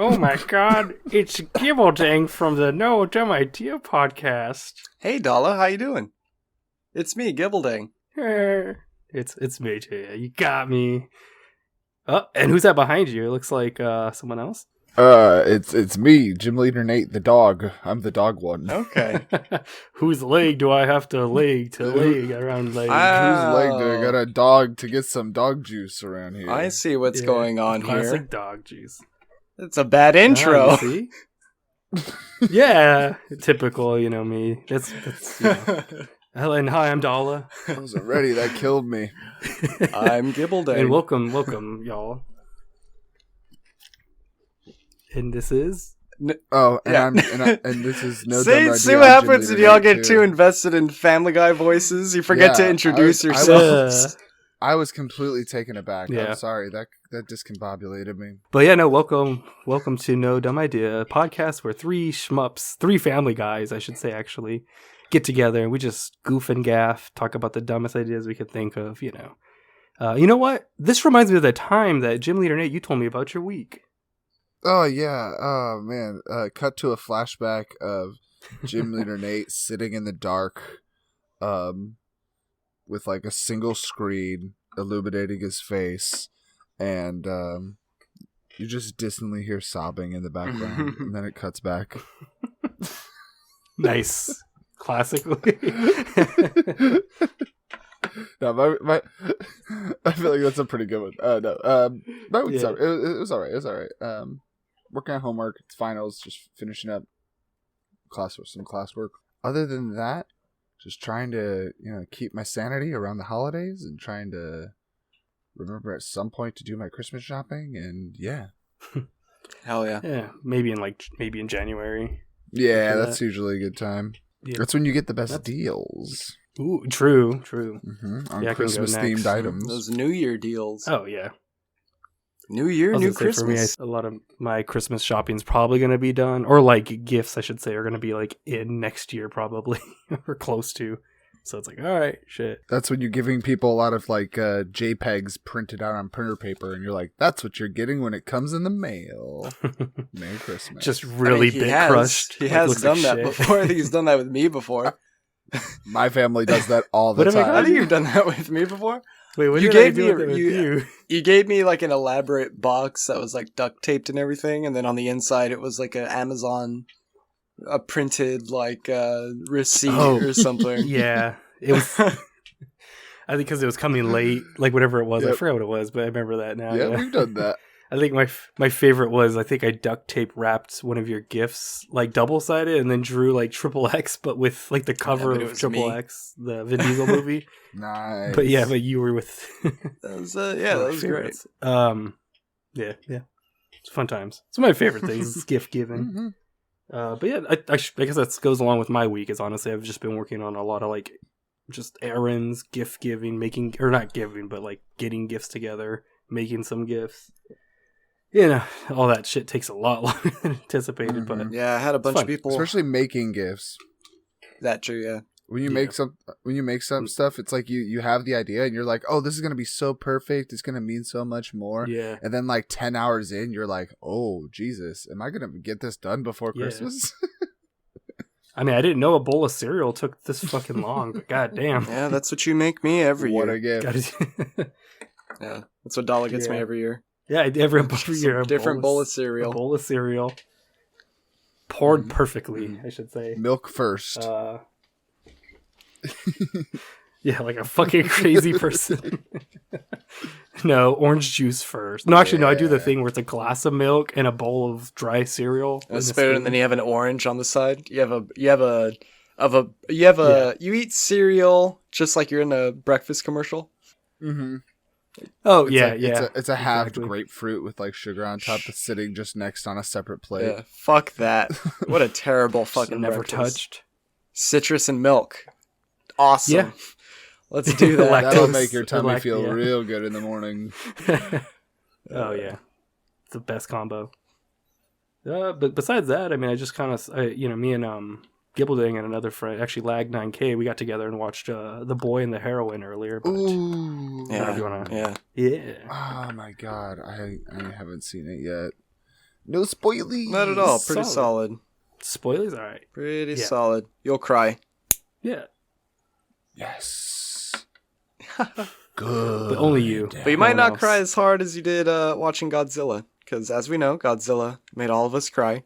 Oh my god, it's Gibbledang from the No Dumb Idea podcast. Hey Dala, how you doing? It's me, Gibbledang. It's me too. You got me. Oh, and who's that behind you? It looks like someone else. It's me, Gymleadernate, the dog. I'm the dog one. Okay. Whose leg do I have to leg around leg? Whose leg do I got a dog to get some dog juice around here? I see what's going on Classic here. dog juice. It's a bad intro. See? Yeah, typical, me. That's And hi, I'm Dala. I wasn't ready. That killed me. I'm Gibbledang. And welcome, y'all. And this is... and this is No Dumb Idea. See what happens when y'all get too invested in Family Guy voices? You forget to introduce yourselves. I was completely taken aback. Yeah. I'm sorry. That discombobulated me. But yeah, no, welcome to No Dumb Idea, a podcast where three Family Guys, I should say, actually, get together and we just goof and gaff, talk about the dumbest ideas we could think of, You know what? This reminds me of the time that Gymleadernate, you told me about your week. Oh, yeah. Oh, man. Cut to a flashback of Gymleadernate sitting in the dark with like a single screen illuminating his face, and you just distantly hear sobbing in the background, and then it cuts back. Nice. Classically. No, my I feel like that's a pretty good one. My week's it was alright. It was alright. Working on homework, it's finals, just finishing up some classwork. Other than that, just trying to, keep my sanity around the holidays and trying to remember at some point to do my Christmas shopping, and yeah. Hell yeah. Yeah, maybe in January. Yeah, that's usually a good time. Yeah. That's when you get the best deals. Ooh, true. On Christmas-themed items. Those New Year deals. Oh, yeah. New Year, new Christmas. For me, a lot of my Christmas shopping is probably going to be done, or like gifts, I should say, are going to be like in next year probably, or close to. So it's like, all right, shit. That's when you're giving people a lot of like JPEGs printed out on printer paper, and you're like, that's what you're getting when it comes in the mail. Merry Christmas. Just really crushed. He has done that before. I think he's done that with me before. My family does that all the time. I think you've done that with me before. Wait, what you did I gave do me with you? You gave me like an elaborate box that was like duct taped and everything, and then on the inside it was like an Amazon printed like receipt or something. Yeah, it was. I think because it was coming late, like whatever it was. Yep. I forgot what it was, but I remember that now. Yeah, we've done that. I think my favorite was, I think I duct tape wrapped one of your gifts like double-sided and then drew like XXX, but with like the cover of XXX, the Vin Diesel movie. Nice. But you were with that was great. Yeah. It's fun times. It's one of my favorite things is gift giving. But yeah, I guess that goes along with my week, is honestly I've just been working on a lot of like just errands, gift giving, not giving, but like getting gifts together, making some gifts. All that shit takes a lot longer than anticipated. But yeah, I had a bunch of people, especially making gifts. That true, yeah. When you make some stuff, it's like you have the idea and you're like, oh, this is gonna be so perfect. It's gonna mean so much more. Yeah. And then like 10 hours in, you're like, oh Jesus, am I gonna get this done before Christmas? I mean, I didn't know a bowl of cereal took this fucking long, but goddamn. Yeah, that's what you make me every year. What a gift. Yeah, that's what Dala gets me every year. Yeah, every year. Different bowl of cereal. A bowl of cereal. Poured perfectly, I should say. Milk first. Yeah, like a fucking crazy person. No, orange juice first. No, actually, no. I do the thing where it's a glass of milk and a bowl of dry cereal. A in spoon, and then you have an orange on the side. You eat cereal just like you're in a breakfast commercial. Mm-hmm. Oh, It's yeah, a, yeah. It's a halved exactly. grapefruit with like sugar on top that's sitting just next on a separate plate. Yeah, fuck that. What a terrible Just fucking never breakfast. touched. Citrus and milk. Awesome. Yeah. Let's do that. That'll Lactose. make your tummy feel yeah. real good in the morning. Oh, yeah. It's the best combo. But besides that, I mean, I just kind of, me and Gibbledang and another friend, actually Lag 9K, we got together and watched The Boy and the Heroin earlier. But Ooh. Yeah. Oh my god, I haven't seen it yet. No spoilies. Not at all. Pretty solid. Spoilers? All right. Pretty solid. You'll cry. Yeah. Yes. Good. But only you. But you No might one not else. cry as hard as you did watching Godzilla. Because as we know, Godzilla made all of us cry.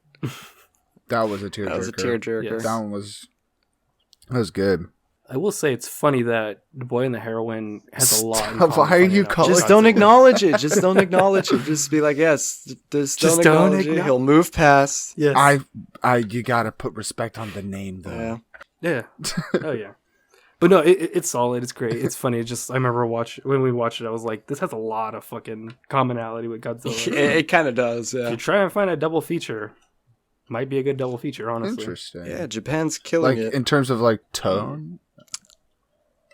That was a tearjerker. That was a tearjerker. Yes. That one was good. I will say it's funny that The Boy and the Heroin has a lot in Stop. common. Why are funny you enough. calling- Just Godzilla. don't acknowledge it. Just don't acknowledge it. Just be like, yes, just don't acknowledge it. He'll move past. Yes. You gotta put respect on the name though. Yeah. Yeah. Oh, yeah. But no, it's solid. It's great. It's funny. It just I remember when we watched it, I was like, this has a lot of fucking commonality with Godzilla. It kind of does, If yeah. you try and find a double feature, might be a good double feature, honestly. Interesting. Yeah, Japan's killing Like it. in terms of like tone,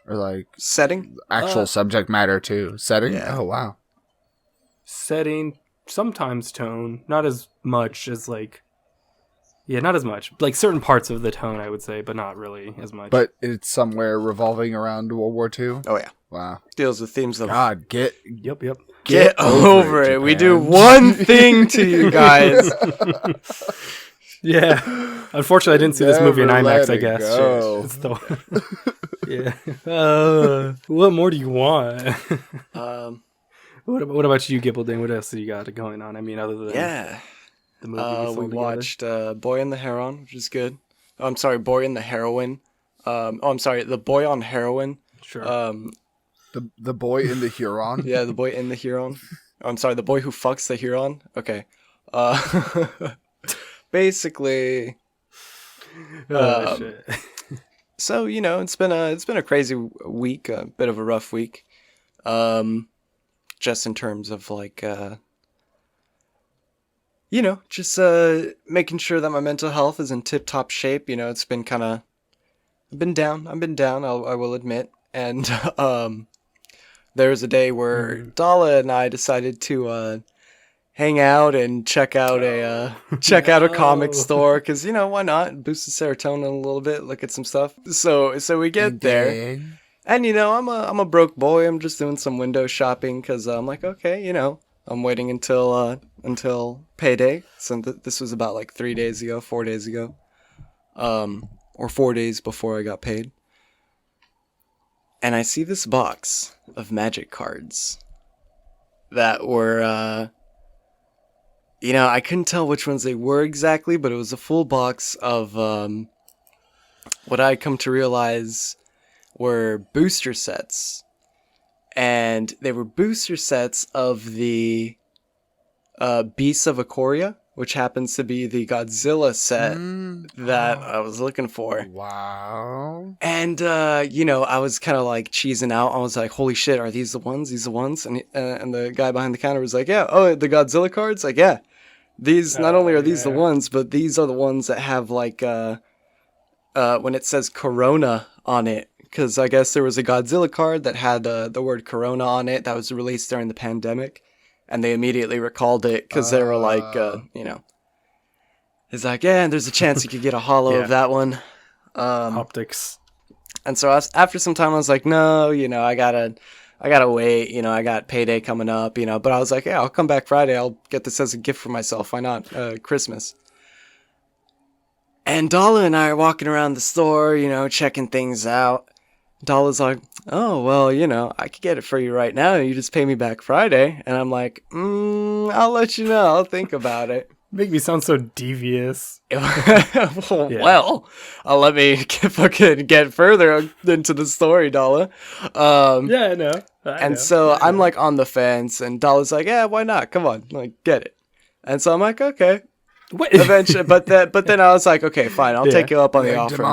or like Setting? actual subject matter too. Setting. Yeah. Oh wow. Setting, sometimes tone, not as much as like. Yeah, not as much. Like certain parts of the tone, I would say, but not really as much. But it's somewhere revolving around World War II. Oh, yeah. Wow. Deals with themes of... God, get Yep. over it. We do Japan. one thing to you guys. Yeah. Unfortunately, I didn't see this movie in Never IMAX, let I it guess. go. It's the... Yeah. What more do you want? What about you, Gibbleding? What else do you got going on? I mean, other than Yeah. the movie we saw We together? watched Boy and the Heron, which is good. Oh, I'm sorry, Boy and the Heroine. I'm sorry, The Boy on Heroin. Sure. the boy in the Huron. Yeah, The Boy in the Heron. Oh, I'm sorry, The Boy Who Fucks the Heron. Okay. Basically... Shit. So, it's been a crazy week, a bit of a rough week. Just in terms of like just making sure that my mental health is in tip-top shape. It's been kind of I've been down, I will admit. And there was a day where Dala and I decided to hang out and check out a comic store, because why not boost the serotonin a little bit, look at some stuff. So we get there, and I'm a broke boy. I'm just doing some window shopping because I'm like, okay, I'm waiting until payday. So this was about like 4 days ago, or 4 days before I got paid. And I see this box of magic cards that were I couldn't tell which ones they were exactly, but it was a full box of what I come to realize were booster sets. And they were booster sets of the Beasts of Ikoria, which happens to be the Godzilla set that I was looking for. Wow. And, I was kind of like cheesing out. I was like, holy shit, are these the ones? And the guy behind the counter was like, yeah, oh, the Godzilla cards? Like, yeah. These, not only are these the ones, but these are the ones that have like, when it says Corona on it. Because I guess there was a Godzilla card that had the word Corona on it that was released during the pandemic. And they immediately recalled it because they were like, it's like, yeah, there's a chance you could get a holo of that one. Optics. And so after some time, I was like, no, I gotta wait. I got payday coming up, But I was like, yeah, I'll come back Friday. I'll get this as a gift for myself. Why not? Christmas. And Dala and I are walking around the store, checking things out. Dala's like, oh, well, I could get it for you right now. You just pay me back Friday. And I'm like, I'll let you know. I'll think about it. Make me sound so devious. Well, let me fucking get further into the story, Dala. Yeah, I know. So I'm like on the fence, and Dala's like, "Yeah, why not? Come on, like get it." And so I'm like, "Okay." What? Eventually, but then I was like, "Okay, fine, I'll take you up on the offer."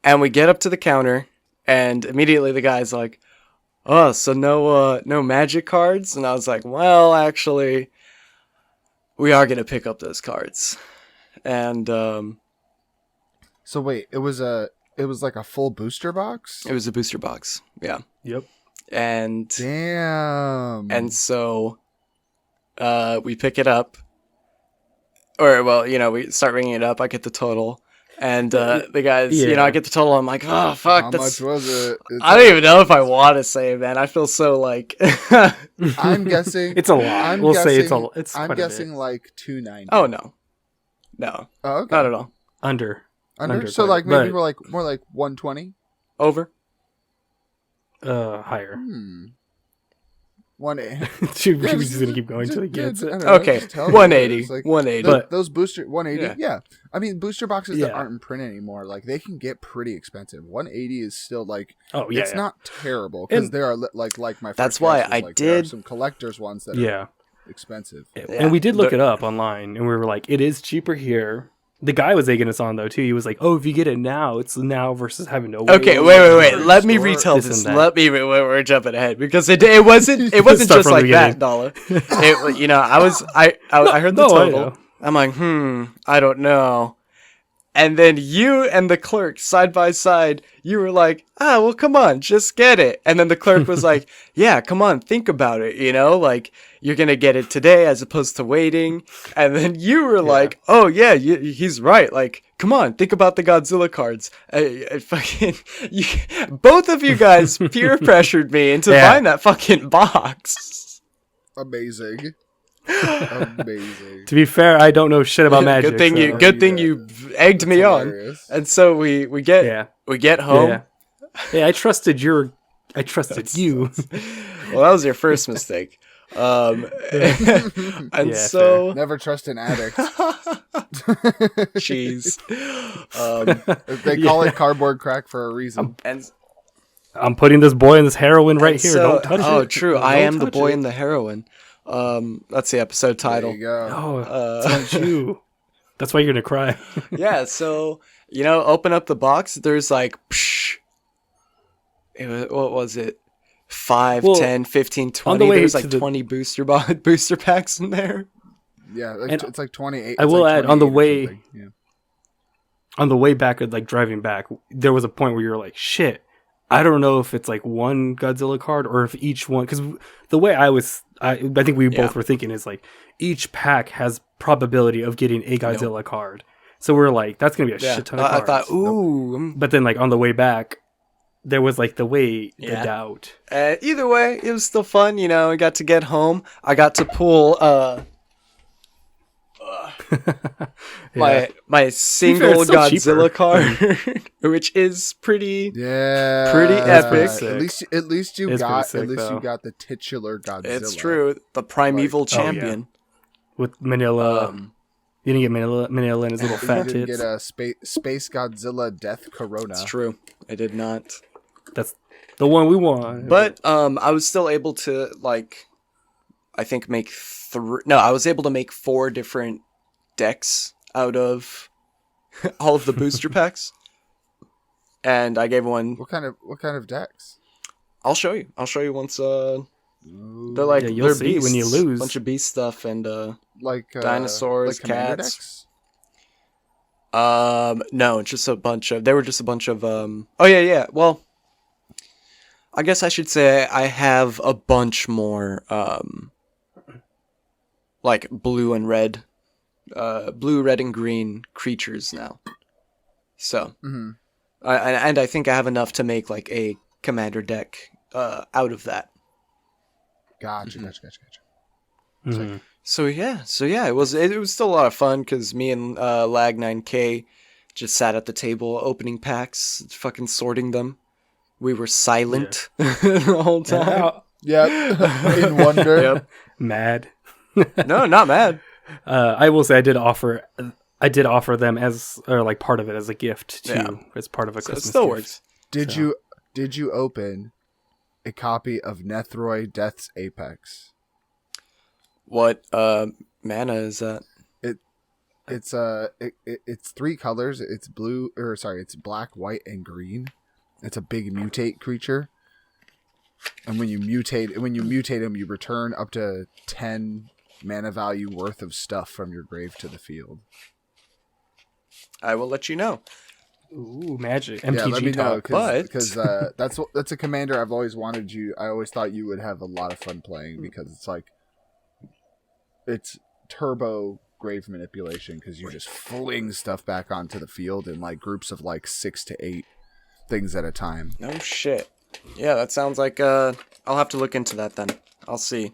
And we get up to the counter, and immediately the guy's like, "Oh, so no magic cards?" And I was like, "Well, actually, we are gonna pick up those cards." And So wait, it was like a full booster box? it was a booster box, yeah. Yep. And Damn. and so we pick it up, or well, we start ringing it up. I get the total. And the guys, I get the total. I'm like, oh fuck, How much was it? I don't even know if I want to say, man. I feel so like. I'm guessing it's a lot. I'm guessing like $290. Oh no. Oh, okay. Not at all. Under. So like maybe we're like more like 120. Over. Higher. 180. She was just gonna keep going until he gets it. Okay, 180. Like, 180. But those booster 180. Yeah. I mean, booster boxes that aren't in print anymore, like they can get pretty expensive. 180 is still like, it's not terrible because there are like my. That's why I did. There are some collectors ones that are expensive. Yeah. And we did look it up online, and we were like, it is cheaper here. The guy was egging us on though too. He was like, "Oh, if you get it now, it's now versus having to wait." Okay, wait. Let me retell this. We're jumping ahead because it wasn't just like that, Dala. I heard the total. I'm like, I don't know. And then you and the clerk side by side, you were like, well, come on, just get it. And then the clerk was like, yeah, come on, think about it, like you're going to get it today as opposed to waiting. And then you were like, oh yeah, he's right. Like, come on, think about the Godzilla cards. Both of you guys peer pressured me into buying that fucking box. Amazing. To be fair, I don't know shit about magic. Good thing you egged me hilarious. On. And so we get home. Yeah, I trusted you. Well, that was your first mistake. And so never trust an addict. Jeez. They call it cardboard crack for a reason. I'm putting this boy in this heroin right here. Don't touch it. Oh, true. I am the boy in the heroin. That's the episode title. There you go. Oh, it's not you. That's why you're gonna cry. Yeah, so open up the box. There's like, what was it? 5, 10, 15, 20. There's like 20 booster packs in there. Yeah, it's like 28. I will add on the way. Yeah. On the way back, like driving back, there was a point where you're like, shit. I don't know if it's like one Godzilla card or if each one, because the way I think we both were thinking is like each pack has probability of getting a Godzilla card. So we're like, that's going to be a shit ton of cards. I thought, ooh. But then like on the way back, there was like the doubt. Either way, it was still fun. I got to get home. I got to pull my single Godzilla card, which is pretty epic. At least you got the titular Godzilla. It's true, the primeval champion with Manila. You didn't get Manila and his little fat tits. You didn't get a Space Godzilla Death Corona. It's true. I did not. That's the one we want. But I was still able to I think make 3. No, I was able to make 4 different decks out of all of the booster packs, and I gave one. What kind of decks? I'll show you once. They're like you'll see beasts, when you lose. Bunch of beast stuff and like dinosaurs, like cats. No, just a bunch of. They were just a bunch of. Oh yeah. Well, I guess I should say I have a bunch more. Like blue, red, and green creatures now. So, and I think I have enough to make like a commander deck out of that. Gotcha. Mm-hmm. So yeah, it was still a lot of fun because me and Lag 9K just sat at the table opening packs, fucking sorting them. We were silent the whole time. Yep. In wonder. Mad. No, not mad. I will say I did offer them as, or like part of it as a gift too, as part of a So it Christmas still gift. works. Did you open a copy of Nethroi Death's Apex? What mana is that? It's 3 colors. It's it's black, white, and green. It's a big mutate creature. And when you mutate him, you return up to 10 mana value worth of stuff from your grave to the field. I will let you know. Ooh, magic. Yeah, let me know, but because that's a commander I've always wanted you. I always thought you would have a lot of fun playing because it's turbo grave manipulation because you just fling stuff back onto the field in like groups of like 6 to 8 things at a time. No shit. Yeah, that sounds like I'll have to look into that then. I'll see.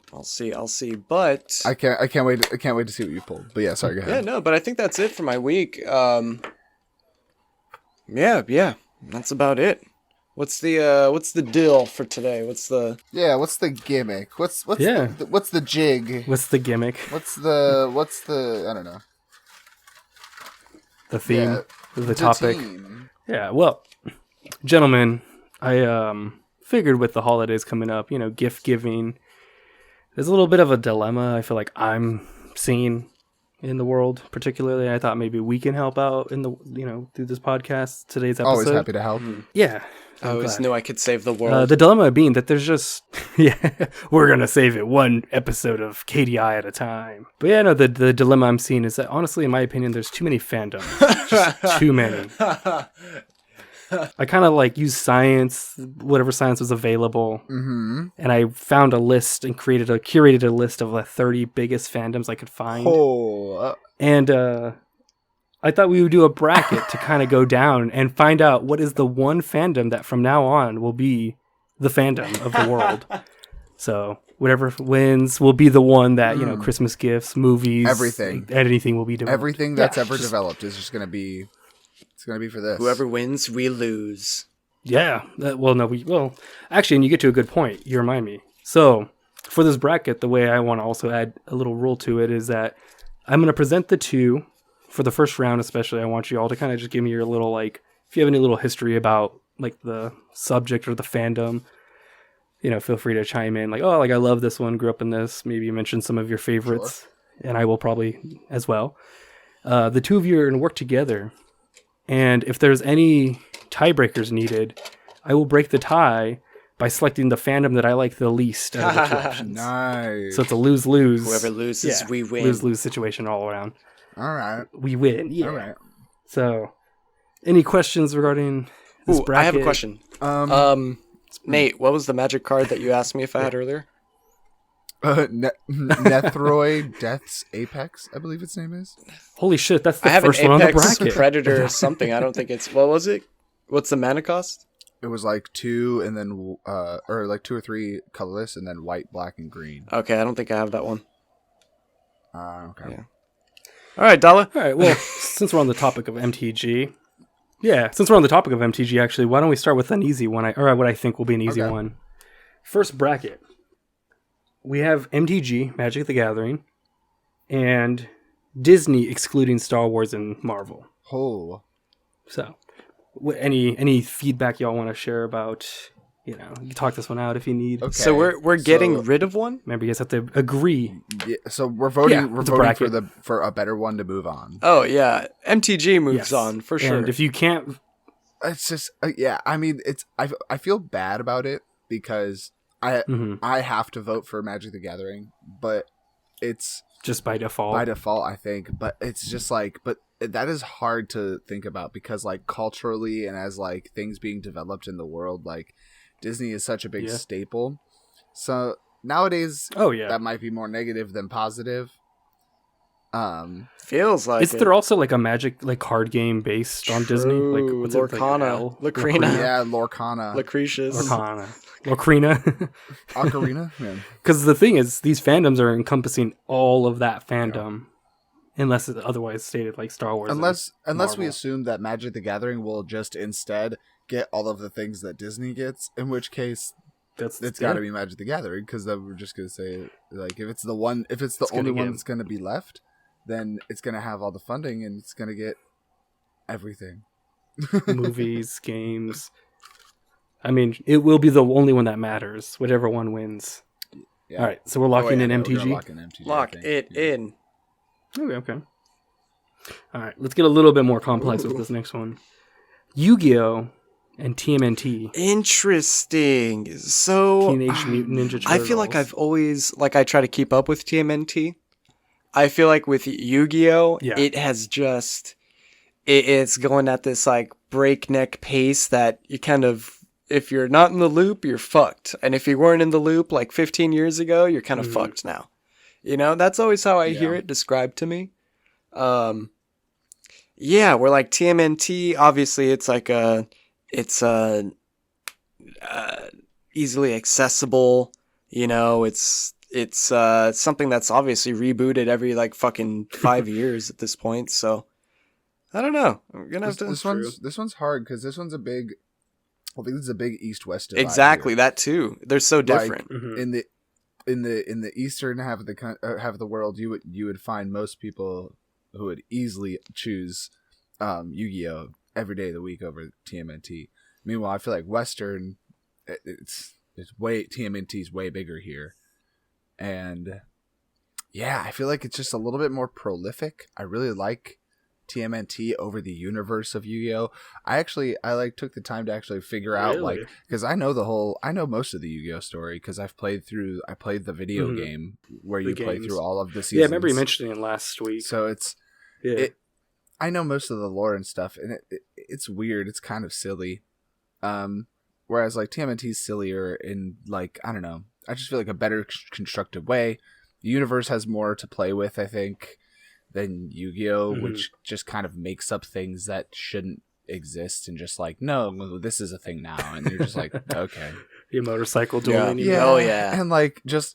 But I can't wait to see what you pulled. But yeah, sorry, go ahead. yeah, no, but I think that's it for my week. Yeah, that's about it. What's the deal for today? What's the gimmick? What's the jig? What's the gimmick? What's the I don't know. The theme, Yeah, the topic. Team. Yeah, well, gentlemen, I figured with the holidays coming up, gift giving, there's a little bit of a dilemma I feel like I'm seeing in the world, particularly. I thought maybe we can help out in the through this podcast, today's episode. Always happy to help. Yeah. I always knew I could save the world. The dilemma being that there's just we're gonna save it one episode of KDI at a time. But yeah, no, the dilemma I'm seeing is that honestly, in my opinion, there's too many fandoms. Just too many. I kind of use science, whatever science was available, and I found a list and curated a list of the 30 biggest fandoms I could find. And I thought we would do a bracket to kind of go down and find out what is the one fandom that from now on will be the fandom of the world. So whatever wins will be the one that Christmas gifts, movies, anything will be developed. Everything that's ever developed is just gonna be. It's gonna be for this. Whoever wins, we lose. Yeah. Actually, and you get to a good point. You remind me. So for this bracket, the way I want to also add a little rule to it is that I'm going to present the two for the first round. Especially, I want you all to kind of just give me your little if you have any little history about the subject or the fandom. Feel free to chime in. I love this one. Grew up in this. Maybe you mention some of your favorites, and I will probably as well. The two of you are going to work together. And if there's any tiebreakers needed, I will break the tie by selecting the fandom that I like the least out of the two options. Nice. So it's a lose-lose. Whoever loses, we win. Lose-lose situation all around. All right. We win. Yeah. All right. So, any questions regarding this bracket? I have a question. Nate, what was the magic card that you asked me if I had earlier? Nethroi Death's Apex, I believe its name is. Holy shit, that's the I have first an one Apex on the bracket. Predator or something. I don't think it's... What was it? What's the mana cost? It was 2 and then 2 or 3 colorless and then white, black, and green. Okay, I don't think I have that one. Okay. Yeah. All right, Dala. All right, well, since we're on the topic of MTG, actually, why don't we start with an easy one, or what I think will be an easy one. First bracket. We have MTG, Magic the Gathering, and Disney excluding Star Wars and Marvel. Oh. So, any feedback y'all want to share about, you can talk this one out if you need. Okay. So we're getting rid of one? Remember, you guys have to agree. Yeah, so we're voting. Yeah, we're it's a voting bracket. for a better one to move on. Oh, yeah. MTG moves Yes. on, for sure. And if you can't... It's just I mean, I feel bad about it because I have to vote for Magic the Gathering, but it's just by default. I think, but it's just but that is hard to think about because culturally and as things being developed in the world, Disney is such a big staple. So nowadays, that might be more negative than positive. Feels like Is there also a Magic card game based on Disney? What's Lorcana. it? Lacrina. Yeah, Lorcana. Lucretius. Locrina. Ocarina? Yeah. Because the thing is, these fandoms are encompassing all of that fandom. Unless it's otherwise stated Star Wars. Unless we assume that Magic the Gathering will just instead get all of the things that Disney gets, in which case it's got to be Magic the Gathering, because we're just gonna say, like, if it's the only one that's gonna be left, then it's gonna have all the funding and it's gonna get everything. Movies, games. I mean, it will be the only one that matters, whichever one wins. Yeah. All right, so we're locking in MTG. Lock it in. Okay. All right, let's get a little bit more complex with this next one. Yu-Gi-Oh! And TMNT. Interesting. So Teenage Mutant Ninja Turtles. I feel like I've always, like, I try to keep up with TMNT. I feel like with Yu-Gi-Oh, it has just, it's going at this like breakneck pace that you kind of, if you're not in the loop, you're fucked. And if you weren't in the loop like 15 years ago, you're kind of fucked now. You know, that's always how I hear it described to me. We're like TMNT, obviously it's like it's easily accessible, you know, it's something that's obviously rebooted every like fucking 5 years at this point, so I don't know. I'm gonna have to. This one's hard because this one's a big. I think this is a big East-West divide. Exactly, here. That too. They're so different. Like, in the eastern half of the world, you would find most people who would easily choose Yu-Gi-Oh! Every day of the week over TMNT. Meanwhile, I feel like Western, TMNT's way bigger here, and yeah, I feel like it's just a little bit more prolific. I really like TMNT over the universe of Yu-Gi-Oh! I took the time to actually figure out because I know most of the Yu-Gi-Oh! Story because I played the video game where you play through all of the seasons. Yeah, I remember you mentioning it last week. So I know most of the lore and stuff, and it's weird. It's kind of silly. Whereas like TMNT's sillier in like, I don't know. I just feel like a better constructed way. The universe has more to play with, I think, than Yu-Gi-Oh, which just kind of makes up things that shouldn't exist and just like, no, this is a thing now, and you're just like, okay. Your motorcycle dueling. And like just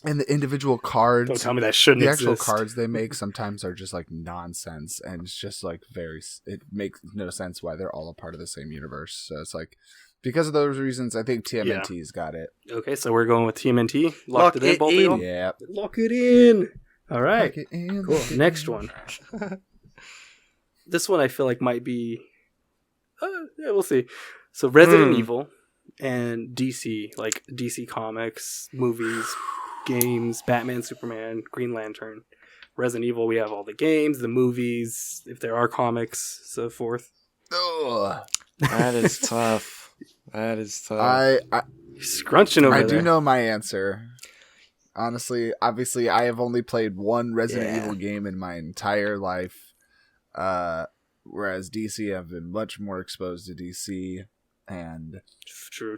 and the individual cards. Don't tell me that shouldn't exist. The actual cards they make sometimes are just like nonsense, and it's just like it makes no sense why they're all a part of the same universe. So it's like, because of those reasons, I think TMNT's got it. Okay, so we're going with TMNT. Lock it in, both of you? Yeah. Lock it in. All right. Cool. Next one. This one I feel like might be... we'll see. So Resident Evil and DC, like DC Comics, movies, games, Batman, Superman, Green Lantern. Resident Evil, we have all the games, the movies, if there are comics, so forth. Ugh. That is tough. That is tough. You're scrunching over there. I do know my answer. Honestly, obviously, I have only played one Resident Evil game in my entire life. Whereas DC, I've been much more exposed to DC. And True.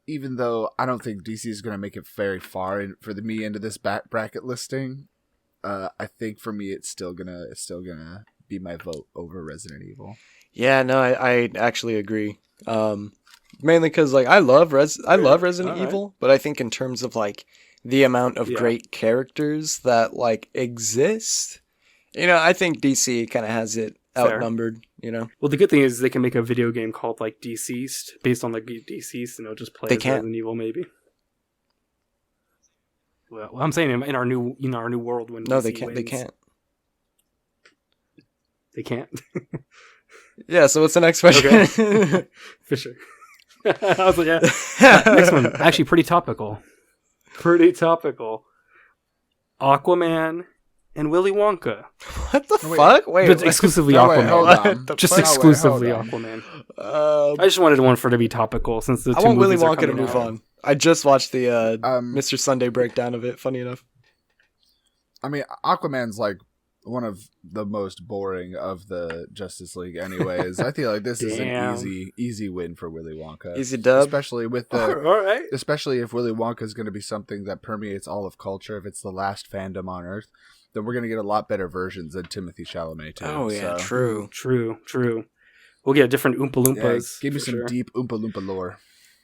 Even though I don't think DC is going to make it very far for me into this bracket listing, I think for me it's still gonna be my vote over Resident Evil. Yeah, no, I actually agree. Mainly because like I love Resident Evil, but I think in terms of like the amount of great characters that like exist, you know, I think DC kind of has it outnumbered. You know. Well, the good thing is they can make a video game called like Deceased based on like Deceased, and it'll just play as Resident Evil maybe. Well, I'm saying in our new world when no, DC they can't. wins. They can't. They can't. Yeah. So what's the next question? Okay. For sure. I was like, yeah. Next one, actually pretty topical. Aquaman and Willy Wonka. What the fuck? Wait, exclusively Aquaman. Just exclusively Aquaman. I just wanted one for to be topical since the two I want movies Willy are Wonka to coming move out. on. I just watched the Mr. Sunday breakdown of it. Funny enough. I mean, Aquaman's like one of the most boring of the Justice League anyways. I feel like this is an easy win for Willy Wonka. Easy dub. Especially with especially if Willy Wonka is going to be something that permeates all of culture. If it's the last fandom on Earth, then we're going to get a lot better versions than Timothée Chalamet too. Oh yeah, so. True. We'll get different Oompa Loompas. Give me some deep Oompa Loompa lore.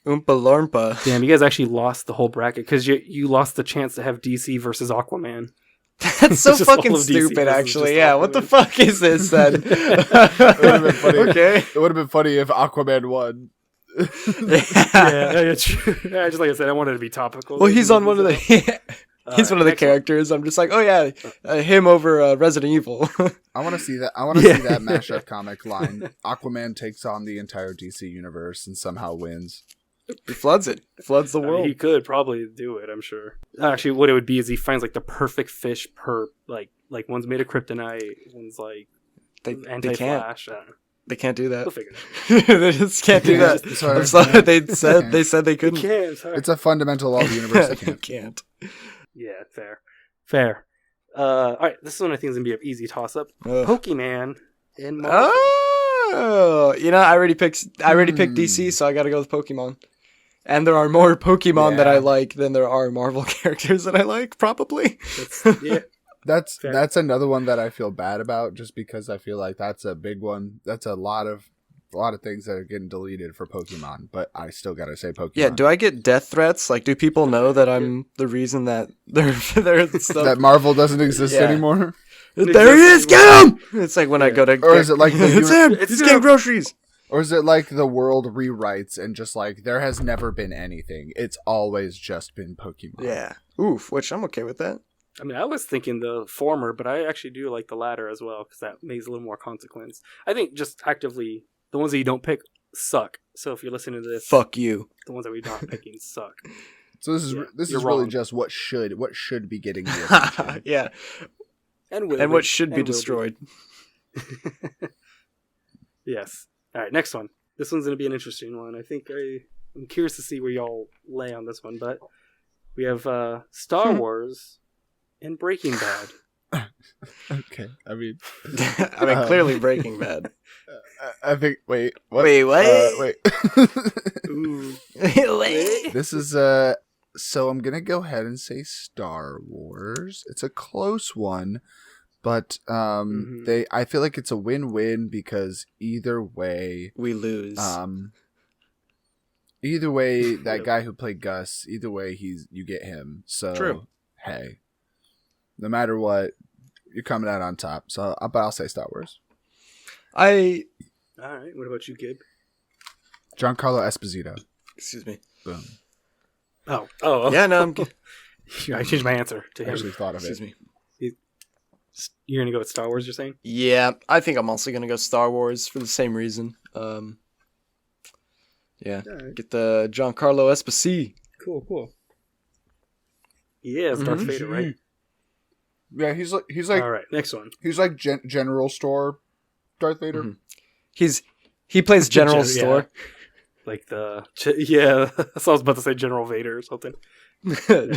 Oompa Loompa. Damn, you guys actually lost the whole bracket because you lost the chance to have DC versus Aquaman. That's so fucking stupid, actually. Yeah, what the fuck is this then? It would have been funny. Okay. It would have been funny if Aquaman won. Yeah, true. Yeah, just like I said, I wanted to be topical. Well, he's on one of the he's one of the characters. I'm just like, oh yeah, him over Resident Evil. I want to see that. I want to see that mashup comic line. Aquaman takes on the entire DC universe and somehow wins. He floods it. Floods the world. He could probably do it, I'm sure. Actually, what it would be is he finds like the perfect fish per like one's made of kryptonite, one's like anti-flash. They can't do that. We'll figure it out. They just can't do that. Sorry. I'm sorry. They said they couldn't. It's a fundamental law of the universe. They can't. Yeah, fair. All right, this one I think is gonna be an easy toss-up. Pokemon and Marvel. Oh, I already picked DC, so I gotta go with Pokemon. And there are more Pokemon that I like than there are Marvel characters that I like, probably. That's another one that I feel bad about, just because I feel like that's a big one. That's a lot of things that are getting deleted for Pokemon, but I still gotta say Pokemon. Yeah, do I get death threats? Like, do people know that I'm the reason that they're stuff? That Marvel doesn't exist anymore? There he is! Get him! It's like when I go to... Or is it like it's him! He's getting groceries! Or is it like the world rewrites and just like, there has never been anything. It's always just been Pokemon. Yeah. Oof, which I'm okay with that. I mean, I was thinking the former, but I actually do like the latter as well, because that makes a little more consequence. I think just actively, the ones that you don't pick suck. So if you're listening to this... Fuck you. The ones that we're not picking suck. So this is really just what should be getting the attention. Yeah. And what should be destroyed. Yes. All right, next one. This one's going to be an interesting one. I think I'm curious to see where y'all lay on this one, but we have Star Wars and Breaking Bad. Okay, I mean, clearly Breaking Bad. I think. Wait, what? Wait, what? Wait. Ooh. This is So I'm gonna go ahead and say Star Wars. It's a close one, but I feel like it's a win-win because either way we lose. Either way, that guy who played Gus, either way you get him. So true. Hey, no matter what, you're coming out on top. So I'll say Star Wars. All right. What about you, Gib? Giancarlo Esposito. Excuse me. Boom. Oh. Yeah, no, I'm I changed my answer to him. I actually thought of Excuse it. me. You're going to go with Star Wars, you're saying? Yeah, I think I'm also going to go Star Wars for the same reason. Yeah, right. Get the Giancarlo Esposito. Cool. Yeah, it's Darth Vader, right? Yeah, he's like. All right, next one. He's like General Store Darth Vader. Mm-hmm. He plays General Store. Yeah. Like that's what I was about to say, General Vader or something. Nice. All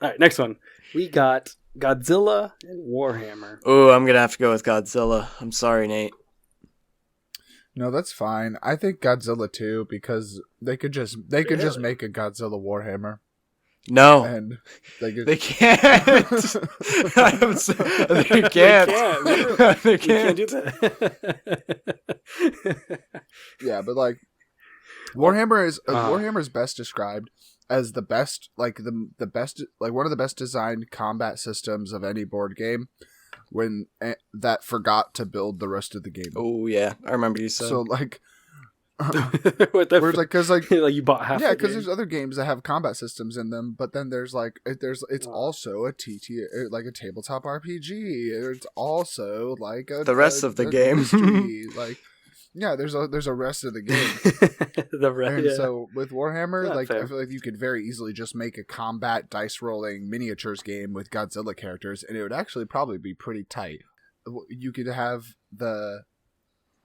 right, next one. We got Godzilla and Warhammer. Oh, I'm gonna have to go with Godzilla. I'm sorry, Nate. No, that's fine. I think Godzilla too, because they could just make a Godzilla Warhammer. No, and they can't. They can't. They can't do that. Yeah, but like Warhammer is best described as the best, like the best, like one of the best designed combat systems of any board game. When that forgot to build the rest of the game. Oh yeah, I remember you said. So like, because you bought half. Yeah, because there's other games that have combat systems in them, but then there's also a like a tabletop RPG. It's also like the rest of the game. Like, yeah, there's a rest of the game. So with Warhammer, I feel like you could very easily just make a combat dice rolling miniatures game with Godzilla characters, and it would actually probably be pretty tight. You could have the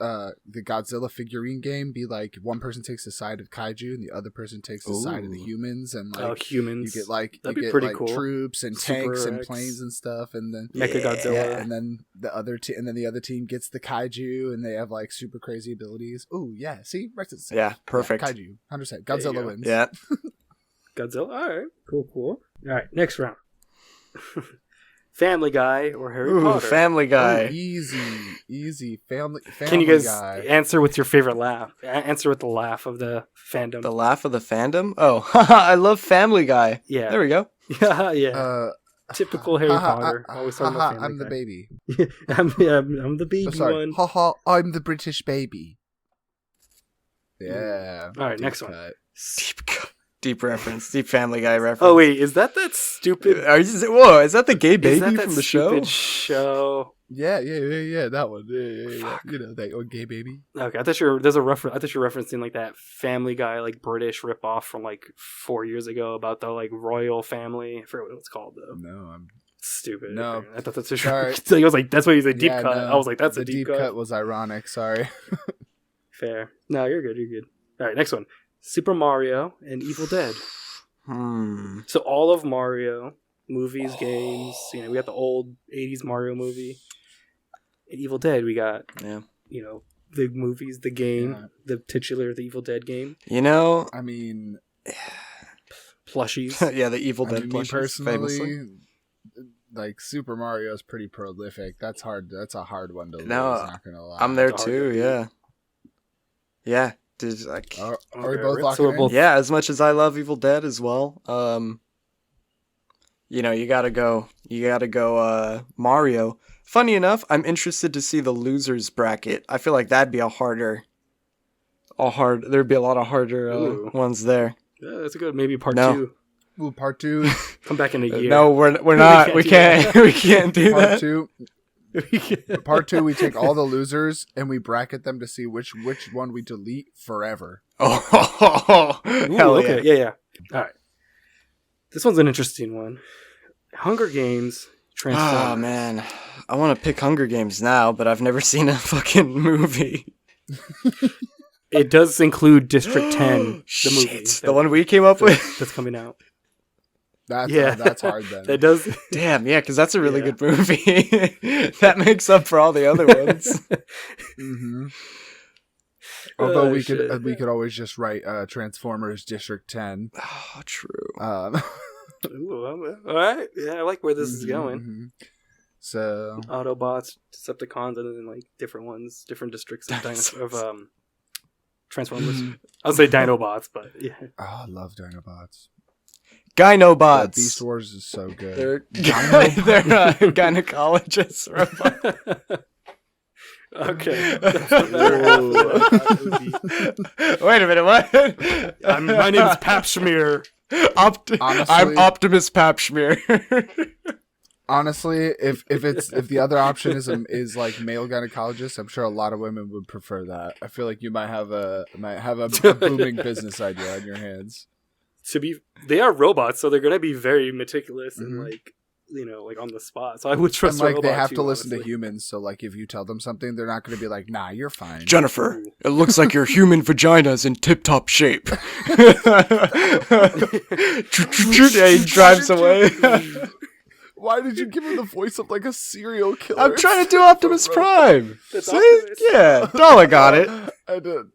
Godzilla figurine game be like one person takes the side of kaiju and the other person takes the side of the humans, and like humans. You get like cool. troops and Super tanks X. and planes and stuff, and then Mechagodzilla, and then the other team gets the kaiju and they have like super crazy abilities. Oh yeah, see, right? Yeah, perfect. Yeah, kaiju, 100%. Godzilla wins. Yeah, Godzilla. All right, cool. All right, next round. Family Guy or Harry Potter? Family Guy. Oh, easy. Family Can you guys Guy. answer with your favorite laugh? Answer with the laugh of the fandom. The laugh of the fandom? Oh, I love Family Guy. Yeah. There we go. Yeah. Typical Harry Potter. Always talking about Family I'm Guy. The baby. I'm the baby one. I'm the British baby. Yeah. All right, Deep next one. cut. Deep reference. Deep Family Guy reference. Oh wait, is that stupid? Whoa, is that the gay baby is that from the show? stupid show? Yeah, that one. Yeah. You know, that gay baby. Okay, I thought you were referencing like that Family Guy like British ripoff from like 4 years ago about the like royal family. I forget what it's called though. No, I'm Stupid. No. I thought that's a Sorry. I was like, that's why he's a deep Yeah, cut. no, I was like, that's the a deep cut. cut. Was ironic. Sorry. Fair. No, you're good. All right, next one. Super Mario and Evil Dead. So all of Mario movies, games. You know, we got the old '80s Mario movie. And Evil Dead, we got. Yeah. You know, the movies, the game, the titular The Evil Dead game. You know, I mean, plushies. yeah, the Evil Dead me plushies, personally, famously. like Super Mario is pretty prolific. That's hard. That's a hard one to lose. No, Not gonna lie. I'm there Hard too. to Yeah. Yeah. Dude, like, Are we Okay, both so locking we're in? both- yeah, as much as I love Evil Dead as well, you know, you gotta go Mario. Funny enough, I'm interested to see the losers bracket. I feel like that'd be there'd be a lot of harder Ooh. ones there. Yeah, that's a good. Maybe part No. 2. Ooh, part 2. Come back in a year. No, we're not. We can't can't. We can't do Part that. 2. Part 2. We take all the losers and we bracket them to see which one we delete forever. Oh, Ooh, hell okay. yeah. Yeah. All right. This one's an interesting one. Hunger Games. Transformers. Oh man, I want to pick Hunger Games now, but I've never seen a fucking movie. It does include District 10, the movie. Shit, the one we came up with. That's coming out. That's hard then. That does. Damn, yeah, because that's a really Yeah. good movie. That makes up for all the other ones. Mm-hmm. Although Oh, we shit. could always just write Transformers District 10. Oh, true. Ooh, all right. Yeah, I like where this is going. Mhm. So Autobots, Decepticons, and then like different ones, different districts of, Transformers. I'll say Dinobots, but yeah. I love Dinobots. Gynobots. Beast Wars is so good. They're gynecologists. Okay. Wait a minute, what? My name is Pap Schmear. Honestly- I'm Optimus Papschmear. Honestly, if the other option is like male gynecologist, I'm sure a lot of women would prefer that. I feel like you might have a booming business idea on your hands. They are robots, so they're gonna be very meticulous and Mhm. like on the spot. So I would trust And like a they robot have too, to listen to honestly. humans, so like if you tell them something, they're not going to be like, "Nah, you're fine." Jennifer, it looks like your human vagina's in tip-top shape. Yeah, he drives away. Why did you give him the voice of like a serial killer? I'm trying to do Optimus Prime. That's See? Optimus. Yeah, Dala got it. I did.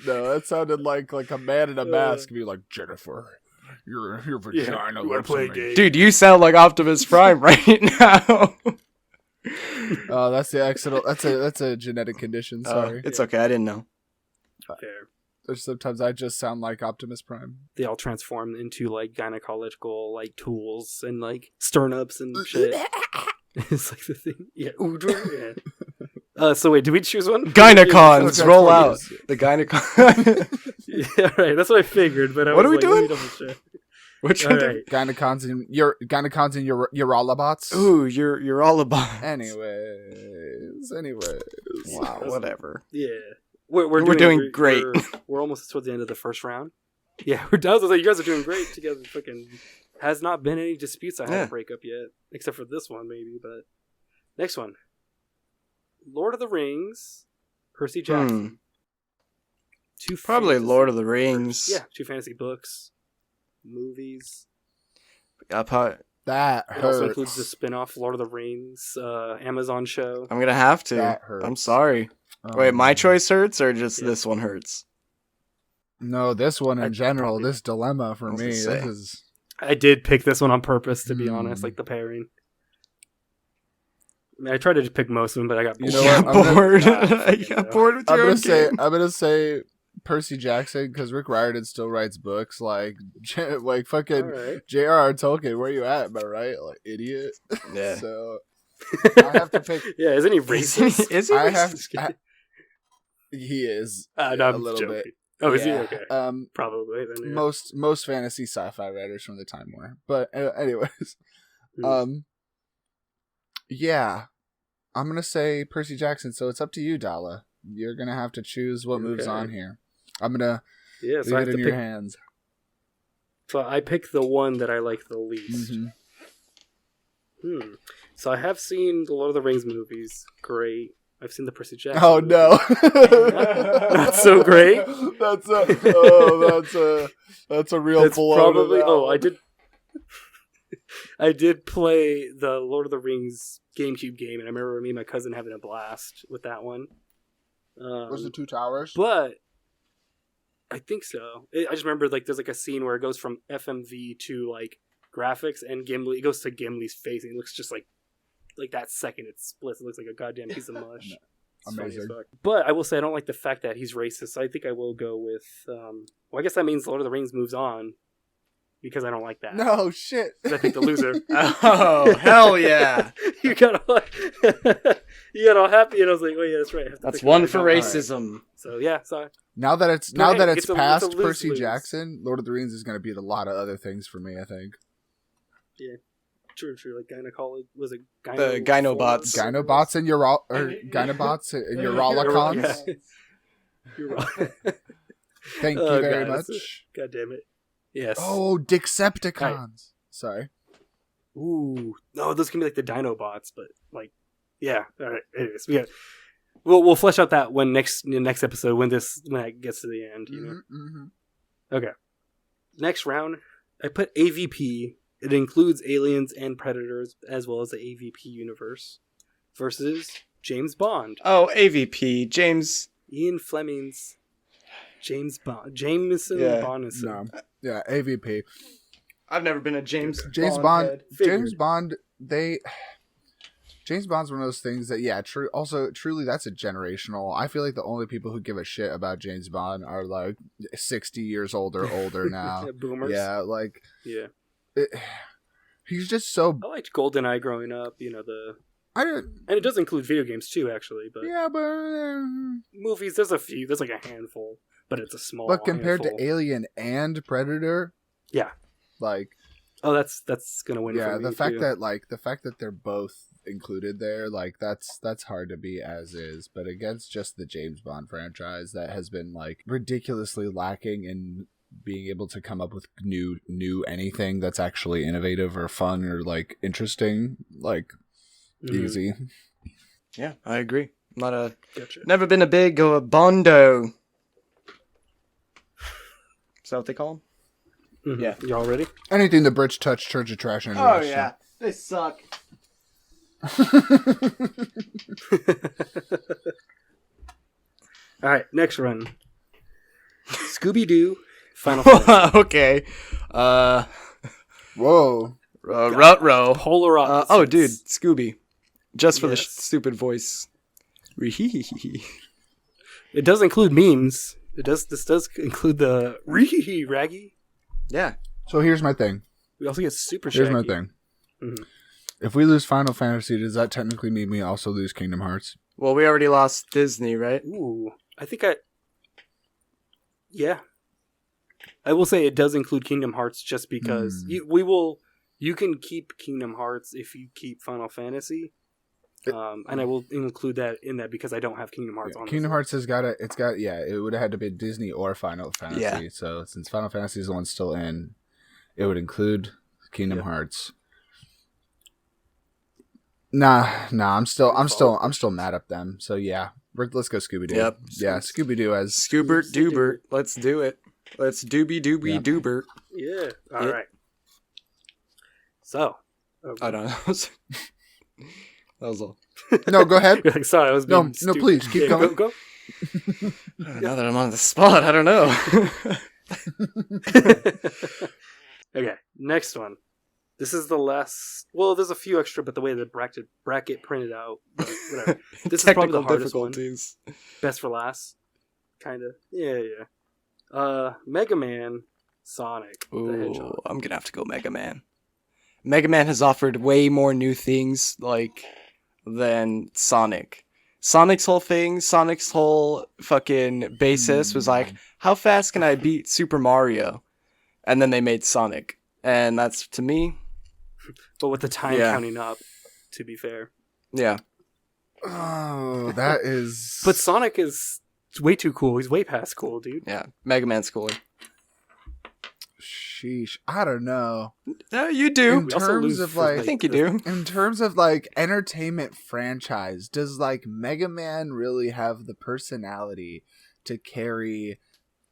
No, that sounded like a man in a mask be like, Jennifer, your vagina you wanna looks play a amazing." game? Dude, you sound like Optimus Prime right now. Oh, that's the accident. That's a genetic condition. Sorry. It's okay. I didn't know. Fair. There's sometimes I just sound like Optimus Prime. They all transform into like gynecological like tools and like sternups and shit. It's like the thing. Yeah. Yeah. So wait, did we choose one? Gynecons, Okay, roll that's out. what The gynecon. Yeah, right. That's what I figured. But I What was are we like, let me doing? double check. Which All one? right. Gynecons and your urolobots. Ooh, you're all about. Anyways. Wow, whatever. Yeah. We're doing great. We're almost towards the end of the first round. Yeah, we're done. I was like, you guys are doing great together. Fucking has not been any disputes I had Yeah. to break up yet, except for this one maybe. But next one, Lord of the Rings, Percy Jackson. Probably Lord of the Rings. Yeah, 2 fantasy books, movies. That It also hurts. includes the spin-off Lord of the Rings Amazon show. I'm gonna have to. That hurts. I'm sorry. Wait, my choice hurts or just Yeah. this one hurts? No, this one in I general, probably- this dilemma for I was me, gonna say. this is I did pick this one on purpose, to be Hmm. honest, like the pairing. I mean, I tried to just pick most of them, but I got You know You what? got I'm gonna- bored. Ah, You got bored with I'm your own gonna game. say Percy Jackson because Rick Riordan still writes books like fucking Alright. J.R.R. Tolkien. Where you at? Am I right? Like idiot. Yeah. So I have to pick. Yeah, isn't he racist? Is he I racist? have. He is No, a I'm little joking. bit. Oh, is he? Yeah, Okay. Probably. Then, yeah. most fantasy sci-fi writers from the time were. But anyways, yeah, I'm gonna say Percy Jackson. So it's up to you, Dala. You're gonna have to choose what moves on here. I'm gonna leave so I it have in to your pick. hands. So I pick the one that I like the least. So I have seen the Lord of the Rings movies. Great. I've seen the Percy Jackson. Oh no, not so great. That's a real That's blow. probably. To that Oh, one. I did play the Lord of the Rings GameCube game, and I remember me and my cousin having a blast with that one. Was it Two Towers? But I think so. I just remember there's a scene where it goes from FMV to graphics, and Gimli. It goes to Gimli's face, and it looks just like that second it splits. It looks like a goddamn piece of mush. Amazing. But I will say I don't like the fact that he's racist. So I think I will go with. I guess that means Lord of the Rings moves on because I don't like that. No shit. I think the loser. Oh hell yeah! you got all happy, and I was like, oh yeah, that's right. That's one for racism. So yeah, sorry. Now that it's it's past a Percy lose-lose. Jackson, Lord of the Rings is going to beat a lot of other things for me. I think. Yeah, true. Like gynecology was it? The Gynobots. Gynobots and Gynobots and Urolacons. Thank you very much. God damn it. Yes. Oh, Dixepticons. Right. Sorry. Ooh, no, those can be the Dinobots, but yeah. All right. Anyways, we'll flesh out that when next episode when that gets to the end. You know. Okay. Next round, I put AVP. It includes aliens and predators as well as the AVP universe versus James Bond. Oh, AVP, James. Ian Fleming's James Bond. Jameson Bondison. No. Yeah, AVP. I've never been a James Bond. head. James Bond. James Bond's one of those things that truly that's a generational. I feel like the only people who give a shit about James Bond are 60 years old or older now. Boomers. Yeah, yeah. He's just so. I liked GoldenEye growing up. And it does include video games too, actually. But yeah, but movies, there's a few. There's a handful, but it's a small. But compared handful. to Alien and Predator, yeah, that's gonna win. Yeah, for me the fact too. that they're both included there, that's hard to beat as is. But against just the James Bond franchise that has been ridiculously lacking in being able to come up with new anything that's actually innovative or fun or interesting, easy. Yeah, I agree. I'm not Gotcha. never been a big Bondo. Is that what they call them? Yeah, y'all ready? Anything the Brits touch turns to trash and Oh yeah, they suck. All right, next run. Scooby-Doo. Final Fantasy. Okay. Whoa. Rut-row. Polar opposites. Oh, dude, Scooby. Just for the Yes. stupid voice. It does include memes. This does include the ree raggy. Yeah. So here's my thing. We also get super Here's shaggy. my thing. Mhm. If we lose Final Fantasy, does that technically mean we also lose Kingdom Hearts? Well, we already lost Disney, right? Ooh, I think yeah. I will say it does include Kingdom Hearts just because you can keep Kingdom Hearts if you keep Final Fantasy. And I will include that in that because I don't have Kingdom Hearts on Kingdom this Hearts it would have had to be Disney or Final Fantasy. Yeah. So since Final Fantasy is the one still in, it would include Kingdom Hearts. Nah, I'm still mad at them. So yeah, let's go Scooby Doo. Yep. Yeah, Scooby Doo as Scoobert Doobert. Let's do it. Let's doobie doobert. Yeah. All right. So. I don't know. That was all. No, go ahead. You're sorry, I was being No, stupid. please keep going. Go. Now that I'm on the spot, I don't know. Okay, next one. This is the last. Well, there's a few extra, but the way the bracket printed out, but whatever. This is probably the hardest one. Best for last, kind of. Yeah. Mega Man, Sonic the Hedgehog. Ooh, I'm gonna have to go Mega Man. Mega Man has offered way more new things than Sonic. Sonic's whole thing, Sonic's whole fucking basis was like, how fast can I beat Super Mario? And then they made Sonic. And that's, to me... But with the time counting up, to be fair. Yeah. Oh, that is... But Sonic is way too cool. He's way past cool, dude. Yeah, Mega Man's cooler. Sheesh. I don't know. No, you do. In terms of, like... I think you do. In terms of, like, entertainment franchise, does, like, Mega Man really have the personality to carry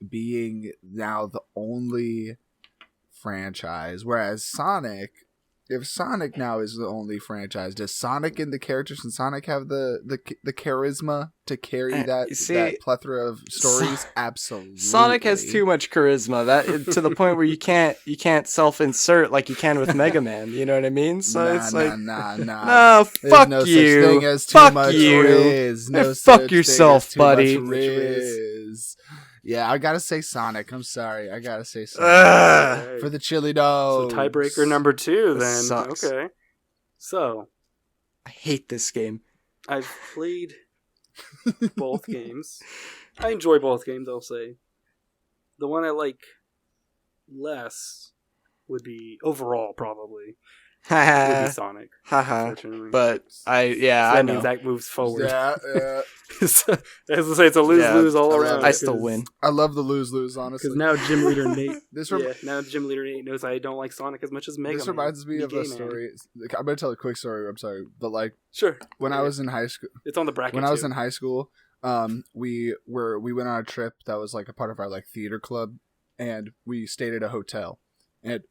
being now the only franchise? Whereas Sonic... If Sonic now is the only franchise, does Sonic and the characters in Sonic have the charisma to carry that plethora of stories? Absolutely. Sonic has too much charisma to the point where you can't self-insert like you can with Mega Man. You know what I mean? So it's like, no, fuck no you, such thing as too fuck much you, riz. No and such fuck yourself, thing as buddy. too much riz. Yeah, I gotta say Sonic. I'm sorry. I gotta say Sonic. For the chili dogs. So tiebreaker number 2 then. Sucks. Okay. So. I hate this game. I've played both games. I enjoy both games, I'll say. The one I like less would be, overall probably, would be Sonic. But I know. Means that moves forward. Yeah. As I say, it's a lose-lose all around. I still win. I love the lose-lose, honestly. Because now Gym Leader Nate, now Gym Leader Nate knows I don't like Sonic as much as Mega Man. This reminds me of a story. I'm gonna tell a quick story. I'm sorry, but like, sure. When I was in high school, it's on the bracket. When I was in high school, we went on a trip that was like a part of our like theater club, and we stayed at a hotel, and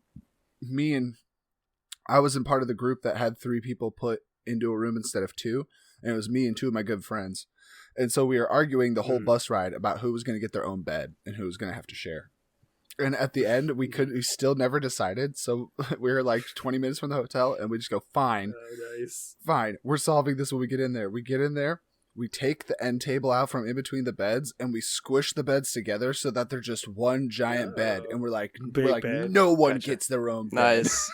I was in part of the group that had 3 people put into a room instead of 2, and it was me and 2 of my good friends. And so we were arguing the whole bus ride about who was going to get their own bed and who was going to have to share. And at the end, we still never decided. So we were like 20 minutes from the hotel, and we just go, fine. Oh, nice. Fine. We're solving this when we get in there. We get in there. We take the end table out from in between the beds, and we squish the beds together so that they're just one giant bed. And we're like bed. No one gets their own bed. Nice.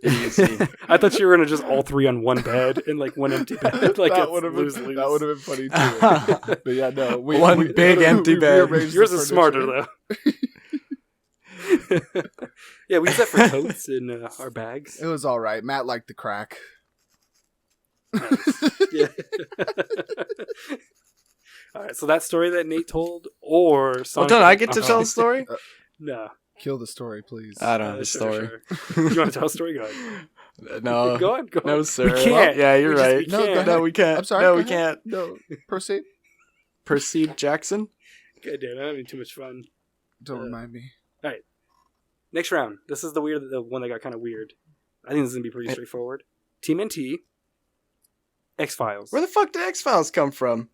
Easy. I thought you were gonna just all 3 on one bed and like one empty bed. Like that would have been funny too. But yeah, no, one big empty bed. Yours is smarter though. Yeah, we use that for coats in our bags. It was all right. Matt liked the crack. Nice. Yeah. All right, so that story that Nate told, or Sonic. Well, don't I get to tell the story? No. Kill the story, please. I don't have a story. Sure. You want to tell a story? Go ahead. No. Go on. No, sir. We can't. Yeah, you're right. No, we can't. I'm sorry. No, we can't. No, proceed. Proceed, Jackson. God damn, I'm having too much fun. Don't remind me. All right. Next round. This is the one that got kind of weird. I think this is going to be pretty straightforward. Team NT. X-Files. Where the fuck did X-Files come from?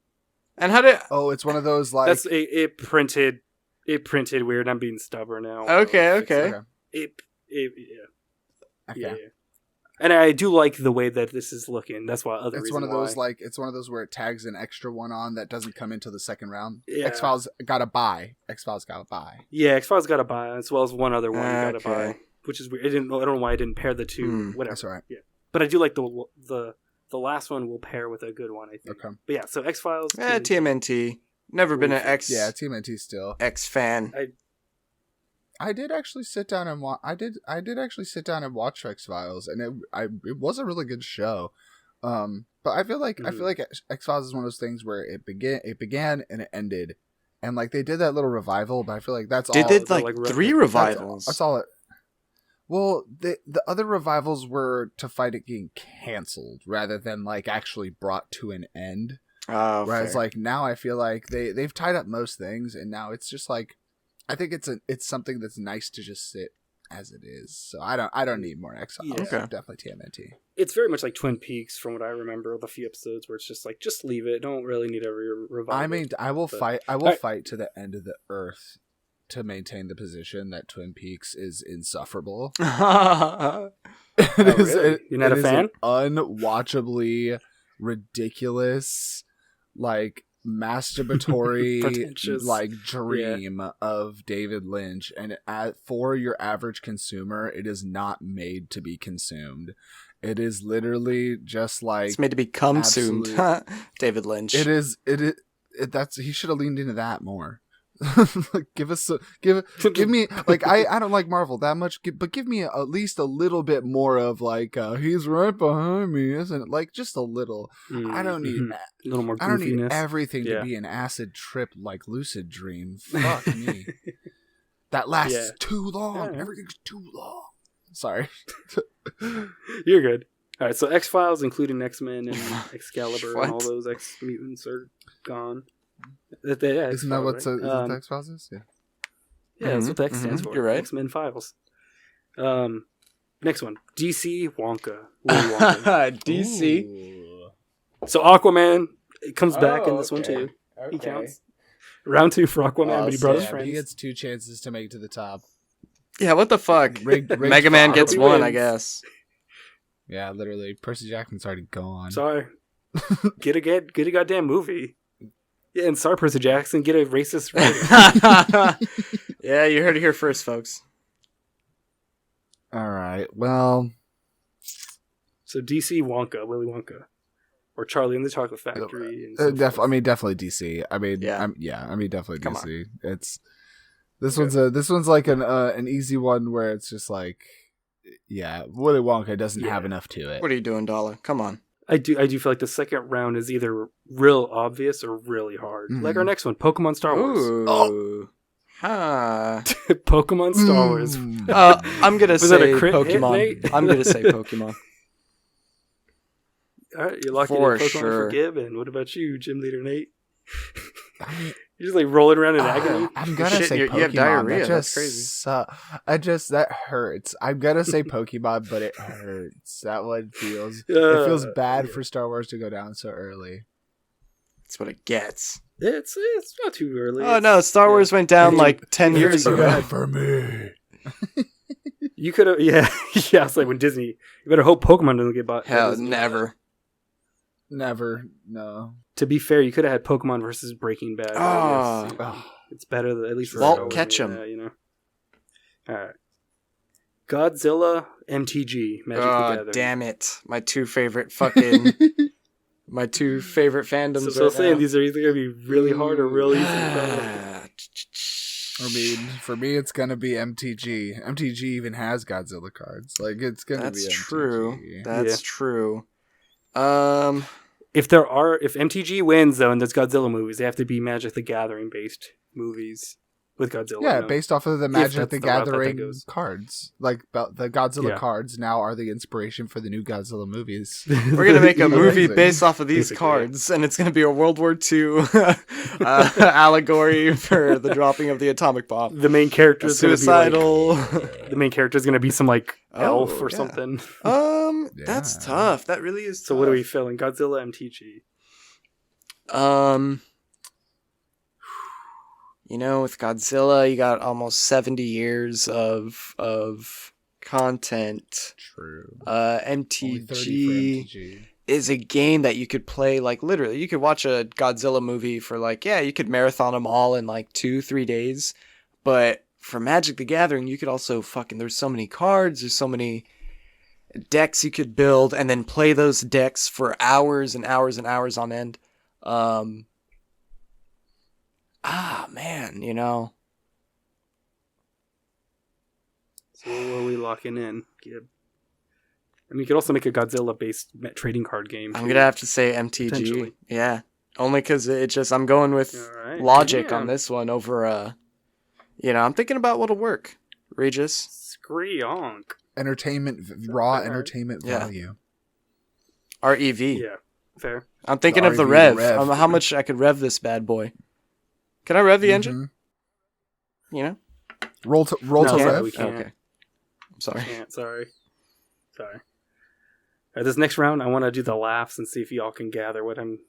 And how did... Oh, it's one of those like... That's it printed weird. I'm being stubborn now. Okay. Yeah. Okay. Yeah. And I do like the way that this is looking. That's why other It's reason one of those why. it's one of those where it tags an extra one on that doesn't come into the second round. Yeah. X-Files got a buy. Yeah, X-Files got a buy, as well as one other one got a buy, which is weird. I don't know why I didn't pair the two. Whatever. That's all right. Yeah, but I do like the last one will pair with a good one, I think. Okay. But yeah, so X-Files. TMNT. Never been an X. Yeah, TMNT still. X fan. I did actually sit down and watch. I did actually sit down and watch X-Files, and it was a really good show. But I feel like X-Files is one of those things where it began and it ended, and like they did that little revival. But I feel like that's all. They did like 3 revivals. That's all it. Well, the other revivals were to fight it getting canceled rather than like actually brought to an end. Whereas fair. like now I feel like they've tied up most things, and now it's just like I think it's something that's nice to just sit as it is. So I don't need more X-Files. Yeah. Okay. Definitely TMNT. It's very much like Twin Peaks, from what I remember, the few episodes where it's just like, just leave it. Don't really need a revival. I mean, I will fight to the end of the earth to maintain the position that Twin Peaks is insufferable. Really? You're not a fan? An unwatchable, ridiculous, like masturbatory like dream of David Lynch, and for your average consumer, it is not made to be consumed. It is literally just like It's made to be consumed. David Lynch. It is. That's he should have leaned into that more. Like, give me like I don't like Marvel that much, but give me at least a little bit more of like he's right behind me, isn't it? Like just a little. I don't need a little more. I don't need goofiness. everything to be an acid trip like Lucid Dream. Fuck me. That lasts too long. Yeah. Everything's too long. Sorry. You're good. All right, so X-Files, including X-Men and Excalibur, and all those X-Mutants are gone. Isn't that what the X-Files is? Yeah. Yeah, that's what the X stands for. You're right. X-Men Files. Next one. DC Wonka. Willy Wonka. DC. Ooh. So Aquaman comes back in this one too. Okay. He counts. Round 2 for Aquaman, but he brought his friends. He gets 2 chances to make it to the top. Yeah, what the fuck? Rigged Mega Man gets He 1, wins. I guess. Yeah, literally. Percy Jackson's already gone. Sorry. Get a goddamn movie. Yeah, and sorry, Percy Jackson, get a racist rating. Yeah, you heard it here first, folks. All right. Well, So DC Wonka, Willy Wonka, or Charlie and the Chocolate Factory. And so forth. definitely DC. I mean, definitely Come DC. It's this one's like an easy one where it's just like, yeah, Willy Wonka doesn't have enough to it. What are you doing, Dala? Come on. I do feel like the second round is either real obvious or really hard. Mhm. Like our next one, Pokemon Star Wars. Ooh. Huh. Pokemon Star Wars. I'm gonna Was that say a crit hit, Pokemon. Nate? I'm gonna say Pokemon. All right, you're locking For in Pokemon sure. for Gibbon. What about you, Gymleadernate? You're just like rolling around in agony. I'm gonna Shit, say you Pokemon. have diarrhea. That That's just crazy. that hurts. I'm gonna say Pokemon, but it hurts. That one feels it Uh, feels bad for Star Wars to go down so early. That's what it gets. It's not too early. Oh no, Star Wars went down like 10 It's years so ago. bad. For me. You could have, yeah. It's like when Disney. You better hope Pokemon doesn't get bought. by Hell, Disney. never. Never. No. To be fair, you could have had Pokemon versus Breaking Bad. Ah. I guess. Oh, It's better at least for Walt Star Wars, Ketchum. yeah, you know. All right. Godzilla MTG Magic the Oh, Gathering. damn it. My two favorite fandoms So right saying now. these are either gonna be really hard or really easy. I mean, for me, it's gonna be MTG. MTG even has Godzilla cards. Like, it's gonna That's be MTG. true. That's Yeah. true. If MTG wins though, and there's Godzilla movies, they have to be Magic the Gathering based movies with Godzilla. Yeah, no? based off of the Magic that's the the route that Gathering goes. cards. Like, the Godzilla Yeah. cards now are the inspiration for the new Godzilla movies. We're going to make a Amazing. movie based off of these Basically, cards, and it's going to be a World War II allegory for the dropping of the atomic bomb. The main character A is gonna be suicidal. like, the main character is gonna be some like elf or yeah. something. That's Yeah. tough. That really is So tough. what are we feeling? Godzilla MTG. You know, with Godzilla, you got almost 70 years of content. True. Only 30 for MTG MTG. is a game that you could play, like, literally. You could watch a Godzilla movie for, like, yeah, you could marathon them all in, like, 2-3 days. But for Magic the Gathering, you could also there's so many cards, there's so many decks you could build, and then play those decks for hours and hours and hours on end. Man, you know. So what are we locking in, Gib? I mean, you could also make a Godzilla-based trading card game. I'm too. gonna have to say MTG. Potentially. Yeah. Only because I'm going with Alright, logic damn. on this one over, I'm thinking about what'll work. Regis. Screonk. Raw Alright. entertainment Yeah. value. REV. Yeah, fair. I'm thinking The of the REV, rev. rev. How much I could rev this bad boy. Can I rev the engine? Mhm. You know? Roll to No, sorry, rev. we can't. Okay. I'm sorry. Can't. Sorry. All right, this next round, I want to do the laughs and see if y'all can gather what I'm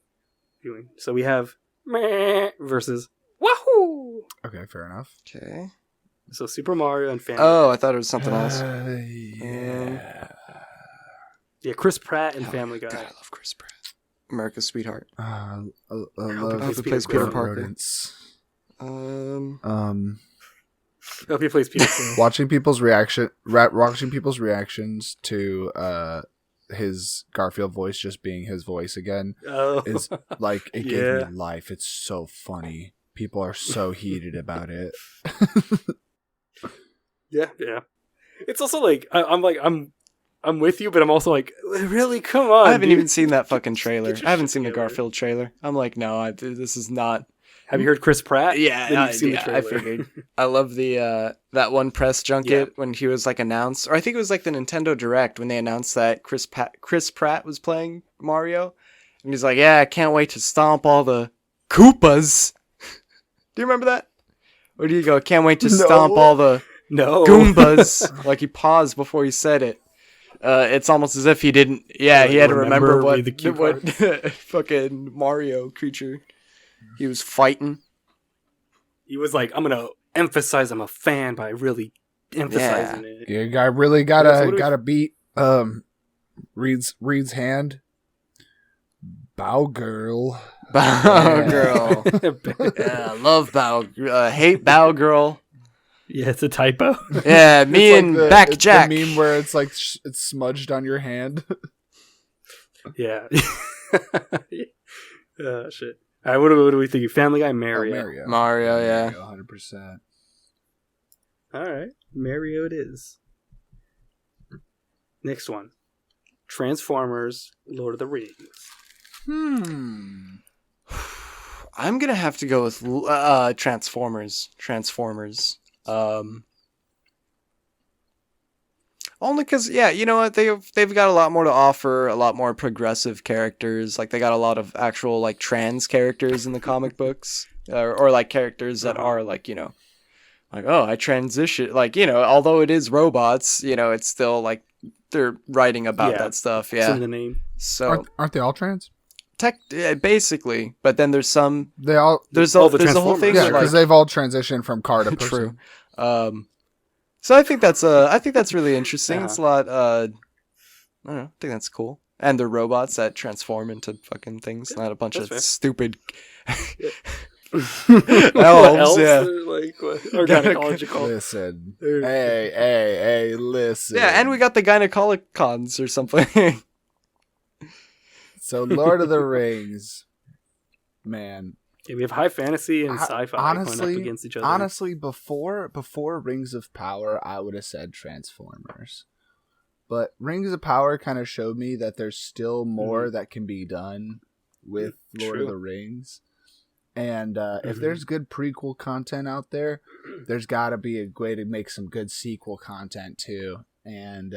doing. So we have meh versus wahoo. Okay, fair enough. Okay. So Super Mario and Family. Oh, I thought it was something else. Yeah. Yeah, Chris Pratt and Family God, Guy. I love Chris Pratt. America's sweetheart. I I love hope he plays Peter Peter Parker. rodents. I hope he plays Peter Quill. Watching people's reactions to his Garfield voice just being his voice again Oh, is like it Yeah. gave me life. It's so funny. People are so heated about it. yeah. It's also like I'm with you, but I'm also like, really? Come on! I haven't dude. even seen that fucking trailer. Get your I haven't shit seen the together. Garfield trailer. I'm like, no, this is not. Have you heard Chris Pratt? Yeah, Then you've seen the I trailer. figured. I love the that one press junket when he was like announced, or I think it was like the Nintendo Direct when they announced that Chris Pratt was playing Mario, and he's like, "Yeah, I can't wait to stomp all the Koopas." Do you remember that? Or do you go, "Can't wait to stomp all the No. Goombas"? Like he paused before he said it. It's almost as if he didn't. Yeah, he had to remember what read the cue what fucking Mario creature he was fighting. He was like, I'm gonna emphasize I'm a fan by really emphasizing it. You guy really Yeah, so what do we- gotta beat Reed's hand. Bow girl. Bow Yeah. girl. Yeah, love Bow. Hate Bow girl. Yeah, it's a typo. Yeah, me It's and like Back it's Jack. the meme where it's like it's smudged on your hand. Yeah. Shit. All right, what do we think? Family Guy, Mario. Mario. Mario, yeah. 100%. All right, Mario it is. Next one, Transformers, Lord of the Rings. I'm gonna have to go with Transformers. Only because, yeah, you know what? They've got a lot more to offer, a lot more progressive characters. Like, they got a lot of actual, like, trans characters in the comic books. Or like, characters that are, like, you know, like, oh, I transition. Like, you know, although it is robots, you know, it's still, like, they're writing about Yeah. that stuff, It's in yeah. the name. So, Aren't they all trans? basically. But then there's some... They all... There's all the a whole thing Yeah, where, because like... they've all transitioned from car to person. True. So I think that's really interesting. Uh-huh. It's a lot. I don't know. I think that's cool. And they're robots that transform into fucking things, not a bunch that's of fair. stupid What elves. Yeah, Or, like, what? Or gynecological. Listen. Hey, listen. yeah. And we got the gynecolicons or something. So, Lord of the Rings. Man. Yeah, we have high fantasy and sci-fi going honestly, up against each other. Honestly, before Rings of Power, I would have said Transformers. But Rings of Power kind of showed me that there's still more that can be done with Lord of the Rings. And if there's good prequel content out there, there's got to be a way to make some good sequel content too. And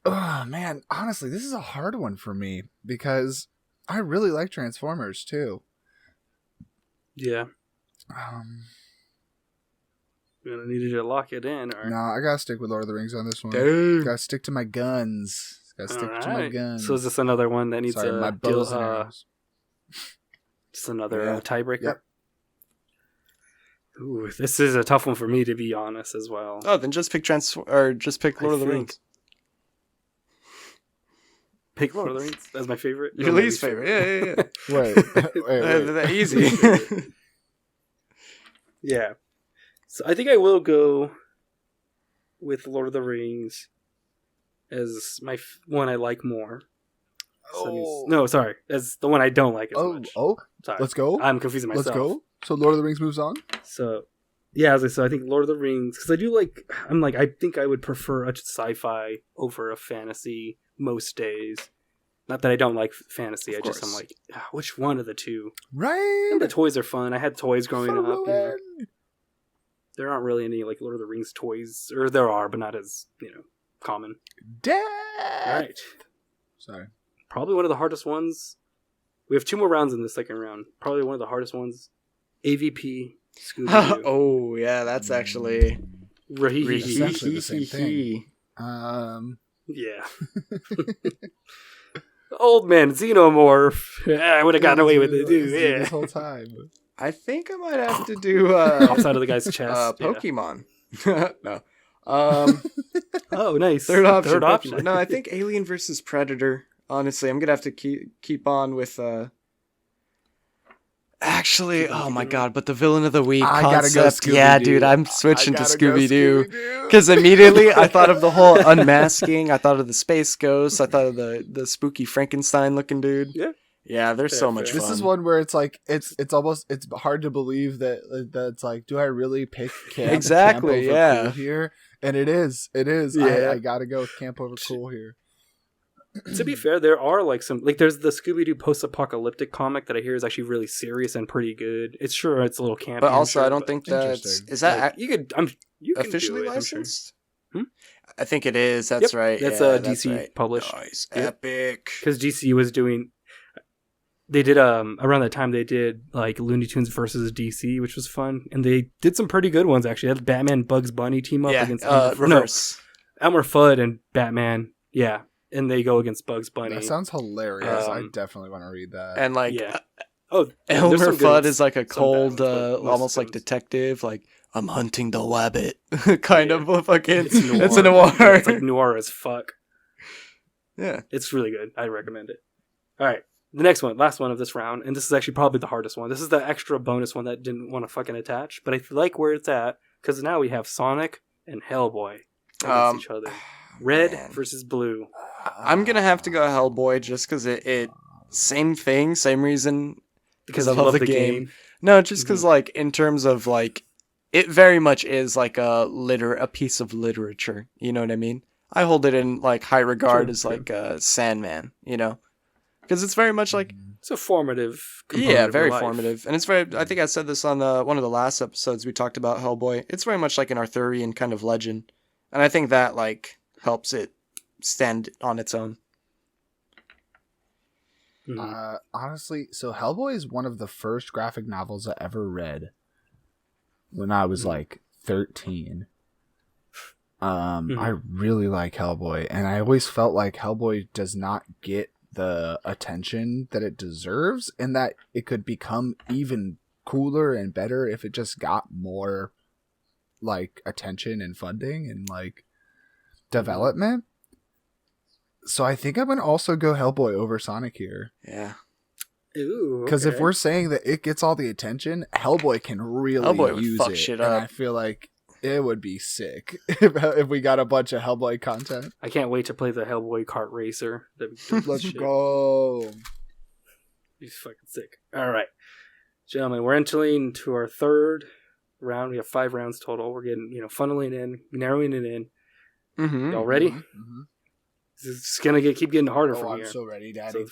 oh man, honestly, this is a hard one for me because I really like Transformers too. Yeah. You needed to lock it in. Or... No, I gotta stick with Lord of the Rings on this one. Dang. Gotta stick to my guns. Gotta stick to my Alright. guns. So is this another one that needs Sorry, my a bows and arrows. just another Yeah. tiebreaker? Yep. Ooh, this is a tough one for me, to be honest, as well. Oh, then just pick Lord of the Rings. Pick Lord of the Rings. That's my favorite. Your No, my least favorite. Yeah. Wait. Easy. Yeah. So I think I will go with Lord of the Rings as my one I like more. So that means- no, sorry, as the one I don't like as much. Sorry. Let's go. I'm confusing myself. Let's go. So Lord of the Rings moves on. So, yeah, so I think Lord of the Rings, because I do like, I think I would prefer a sci-fi over a fantasy most days. Not that I don't like fantasy, I'm like, which one of the two? Right. And the toys are fun. I had toys growing up. You know. Fun. There aren't really any like Lord of the Rings toys, or there are, but not as, common. Death. All right. Sorry. Probably one of the hardest ones. We have 2 more rounds in the second round. Probably one of the hardest ones. AVP Scooby-Doo. Oh, yeah, that's actually Essentially the same thing. Yeah. Old man Xenomorph. I would have gotten away with it, dude. Yeah. This whole time. I think I might have to do Pops out of the guy's chest. Yeah. Pokemon. No. Oh, nice. Third option. Option. No, I think Alien versus Predator. Honestly, I'm gonna have to keep on with Actually, Scooby-Doo. oh my god, but the villain of the week I gotta go concept, yeah, Scooby-Doo. dude, I'm switching to I gotta go Scooby-Doo. Scooby-Doo. Because immediately I thought of the whole unmasking, I thought of the space ghost, I thought of the spooky Frankenstein looking dude. Yeah. Yeah, they're Fair, so much fair. fun. This is one where it's like it's almost it's hard to believe that it's like, do I really pick camp? Exactly, camp over yeah. cool here, and it is. Yeah. I gotta go with camp over cool here. To be fair, there are like some like there's the Scooby-Doo post-apocalyptic comic that I hear is actually really serious and pretty good. It's a little campy. But also, I'm I sure, don't but, think that's interesting. is that like, you can officially do it, I'm sure. licensed. Hmm? I think it is. That's Yep, right. that's, yeah, DC right. published. Nice, Yep. epic. Because DC was doing. They did around that time they did like Looney Tunes versus DC, which was fun, and they did some pretty good ones actually. They had Batman Bugs Bunny team up Yeah, against reverse. Elmer Fudd and Batman. Yeah, and they go against Bugs Bunny. That sounds hilarious. I Um, definitely want to read that. And like yeah. Oh, there's Elmer some good Fudd ones. is like a Some bad cold, ones, but most almost of like them- detective. Like I'm hunting the wabbit, kind Yeah. of a fucking. It's noir. It's a noir. Yeah, it's like noir as fuck. Yeah. It's really good. I recommend it. All right. The next one, last one of this round, and this is actually probably the hardest one. This is the extra bonus one that didn't want to fucking attach, but I like where it's at because now we have Sonic and Hellboy against each other. Red man. versus blue. I'm gonna have to go Hellboy just because it same thing, same reason. Because I you love the game. No, just because Mm-hmm. like in terms of like, it very much is like a piece of literature. You know what I mean? I hold it in like high regard True, as true. like Sandman. You know, because it's very much like. It's a formative component Yeah, of very your life. formative, and it's very. I think I said this on one of the last episodes we talked about Hellboy. It's very much like an Arthurian kind of legend, and I think that like helps it stand on its own. Mhm. Honestly, so Hellboy is one of the first graphic novels I ever read when I was like 13. I really like Hellboy, and I always felt like Hellboy does not get the attention that it deserves, and that it could become even cooler and better if it just got more like attention and funding and like development. So I think I'm gonna also go Hellboy over Sonic here. Yeah, Ooh, Because okay. if we're saying that it gets all the attention, Hellboy can really Hellboy would use fuck it, shit and up. I feel like it would be sick if we got a bunch of Hellboy content. I can't wait to play the Hellboy kart racer. That'd be Let's shit. go. He's fucking sick. All right, gentlemen, we're entering to our third round. We have 5 rounds total. We're getting funneling in, narrowing it in. mm-hmm. Y'all ready? Mm-hmm. This is gonna keep getting harder Oh, from I'm here. so ready, So Daddy. the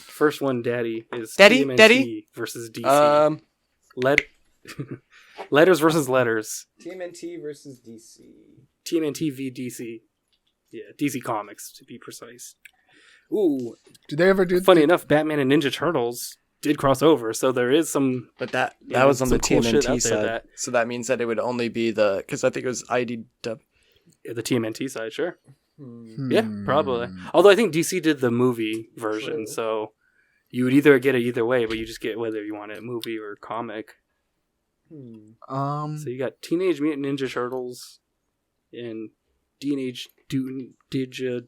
first one, Daddy, is Daddy? TMNT Daddy? versus DC. Letters versus letters. TMNT versus DC. TMNT v DC. Yeah, DC Comics to be precise. Ooh, Did they ever do? funny enough, Batman and Ninja Turtles did cross over, so there is some. But that Yeah, was on the some cool shit out TMNT there side, that- so that means that it would only be because I think it was IDW. The TMNT side, sure. Hmm. Yeah, probably. Although I think DC did the movie version, True. so you would either get it either way, but you just get whether you want it movie or comic. So you got Teenage Mutant Ninja Turtles and Teenage Mutant Ninja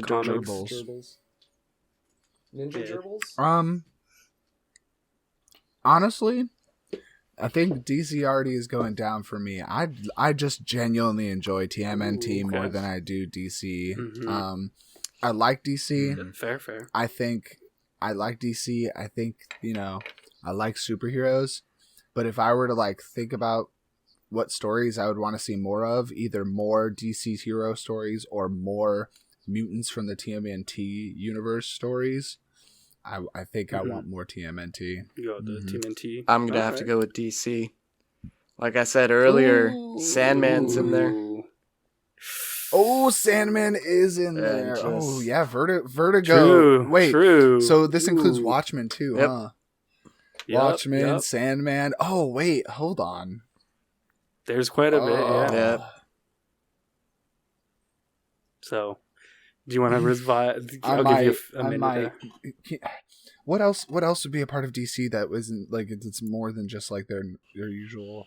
Comics. Gerbils. Ninja Yeah. Gerbils? Honestly, I think DC already is going down for me. I just genuinely enjoy TMNT Ooh, okay. more than I do DC. Mhm. I like DC. Yeah, fair. I think I like DC. I think, I like superheroes. But if I were to like think about what stories I would want to see more of, either more DC hero stories or more mutants from the TMNT universe stories, I think I want more TMNT. You go with the TMNT. I'm going to have to Alright. go with DC. Like I said earlier, Ooh. Sandman's in there. Ooh. Oh, Sandman is in Yeah, there. just- Oh, yeah, Vertigo. True. Wait, True. so this includes Ooh. Watchmen too, Yep. huh? Yep, Watchmen, yep. Sandman. Oh, wait, hold on. There's quite a bit, yeah. Yep. So, do you want to revive? I I'll might. give you a I minute. might. What else? What else would be a part of DC that wasn't like it's more than just like their usual?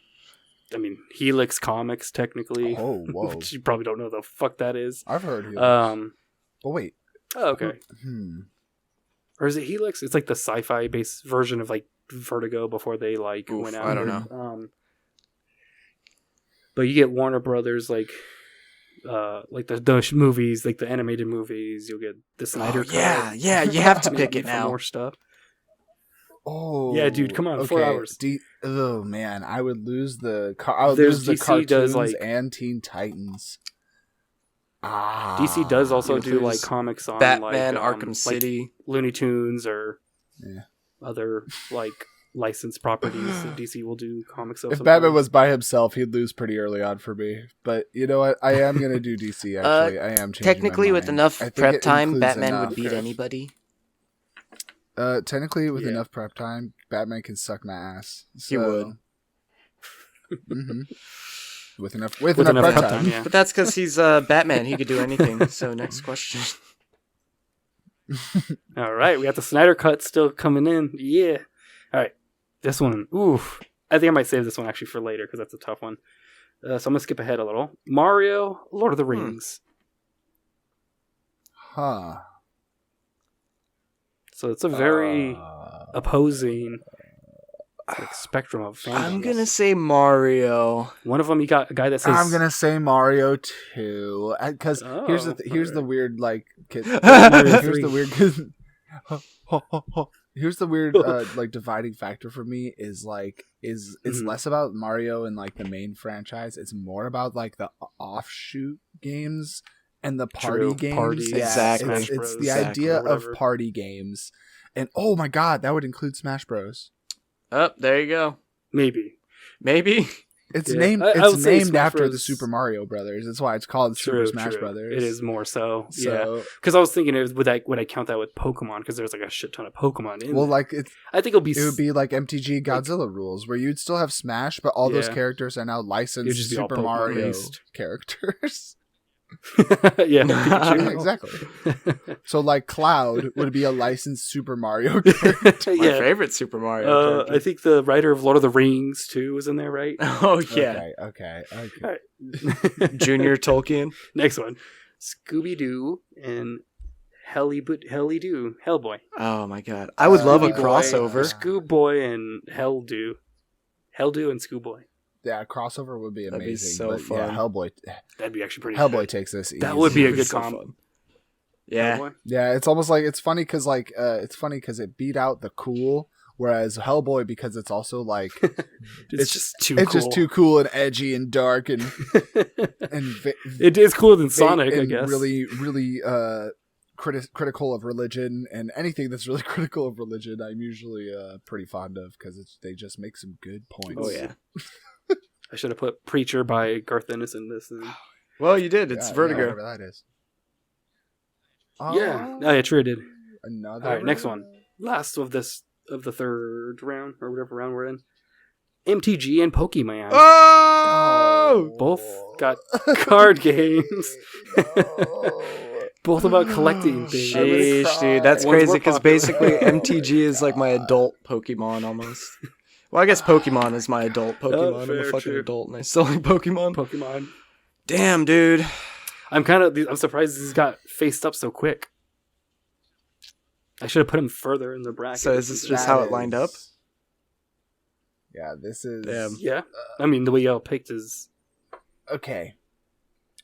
I mean, Helix Comics, technically. Oh, whoa! Which you probably don't know the fuck that is. I've heard. Helix. Oh, wait. okay. Hmm. Or is it Helix? It's like the sci-fi based version of like Vertigo before they like Oof, went out. I don't know. But you get Warner Brothers like the movies, like the animated movies. You'll get the Snyder Cut. Yeah, you have to pick maybe it for now. more stuff. Oh Yeah, dude, come on, 4 hours. Oh man, I would lose the. I would There's lose the DC cartoons does, like- and Teen Titans. DC does also You do like lose comics on Batman, like, Arkham like City. Looney Tunes or Yeah. other like licensed properties that DC will do comics of. If sometimes. Batman was by himself, he'd lose pretty early on for me. But you know what? I am gonna do DC. Actually, I am changing Technically, my with mind. enough I think prep it time, includes Batman enough. would beat anybody. Technically, with Yeah. enough prep time, Batman can suck my ass. He would. Mhm. With enough with prep enough time. prep time, yeah. But that's because he's Batman. He could do anything. So next question. All right, we got the Snyder Cut still coming in. Yeah. All right, this one. Oof. I think I might save this one actually for later because that's a tough one. So I'm gonna skip ahead a little. Mario, Lord of the Rings. Huh. So it's a very opposing like, spectrum of fandoms. I'm gonna say Mario. One of them you got a guy that says I'm gonna say Mario too, because Oh, here's the alright. weird like here's Mario the 3. weird here's the weird like dividing factor for me is like it's Mhm. less about Mario and like the main franchise. It's more about like the offshoot games and the party True, games. parties, Yeah, Exactly. It's, Smash it's Bros. the Zack idea or of whatever. party games, and oh my god, that would include Smash Bros. Oh, there you go. maybe. It's Yeah. named. I would It's say named Smash after the Bros. Super Mario Brothers. That's why it's called Super Smash Brothers. It is more so. Yeah. So, Because I was thinking, would I count that with Pokemon? Because there's like a shit ton of Pokemon in well, there. like it I think it'll be. would be like MTG Godzilla rules, where you'd still have Smash, but all those Yeah. characters are now It'd licensed just be all Super Pokemon Mario based. characters. yeah, Yeah, Pikachu. exactly. So, like Cloud would be a licensed Super Mario character. My yeah. favorite Super Mario character. I think the writer of Lord of the Rings too was in there, right? Oh yeah, Okay. Junior Tolkien. Next one, Scooby Doo and Hellboy. Oh my god, I would love a Scooby Boy. crossover. Scooboy and Helldew and Scooboy. Yeah, crossover would be That'd be amazing. so but yeah, fun. Hellboy. That'd be actually pretty. Hellboy good. takes this. That would be a easy. good So combo. fun. Yeah, Hellboy? Yeah, it's almost like it's funny because it beat out the cool, whereas Hellboy because it's also like It's just too. it's cool. just too cool and edgy and dark and It is cooler than Sonic, I and guess. really critical of religion, and anything that's really critical of religion, I'm usually pretty fond of because they just make some good points. oh yeah. I should have put Preacher by Garth Ennis in this. And... Well, you did. It's Yeah, Vertigo. whatever that is. Yeah, oh, yeah, true, I did. Another. All right, next one. Last of the third round or whatever round we're in. MTG and Pokemon. Oh! Both got card games. No. Both about collecting things. I'm gonna Sheesh, cry. dude, that's One's crazy more because popular. basically MTG is like my adult Pokemon almost. Well, I guess Pokemon is my adult Pokemon. I'm fair, a fucking true. adult and I still like Pokemon. Pokemon. Damn, dude. I'm surprised these got faced up so quick. I should have put him further in the bracket. So is this just how it lined up? Yeah, this is. Damn. Yeah. I mean, the way y'all picked is Okay.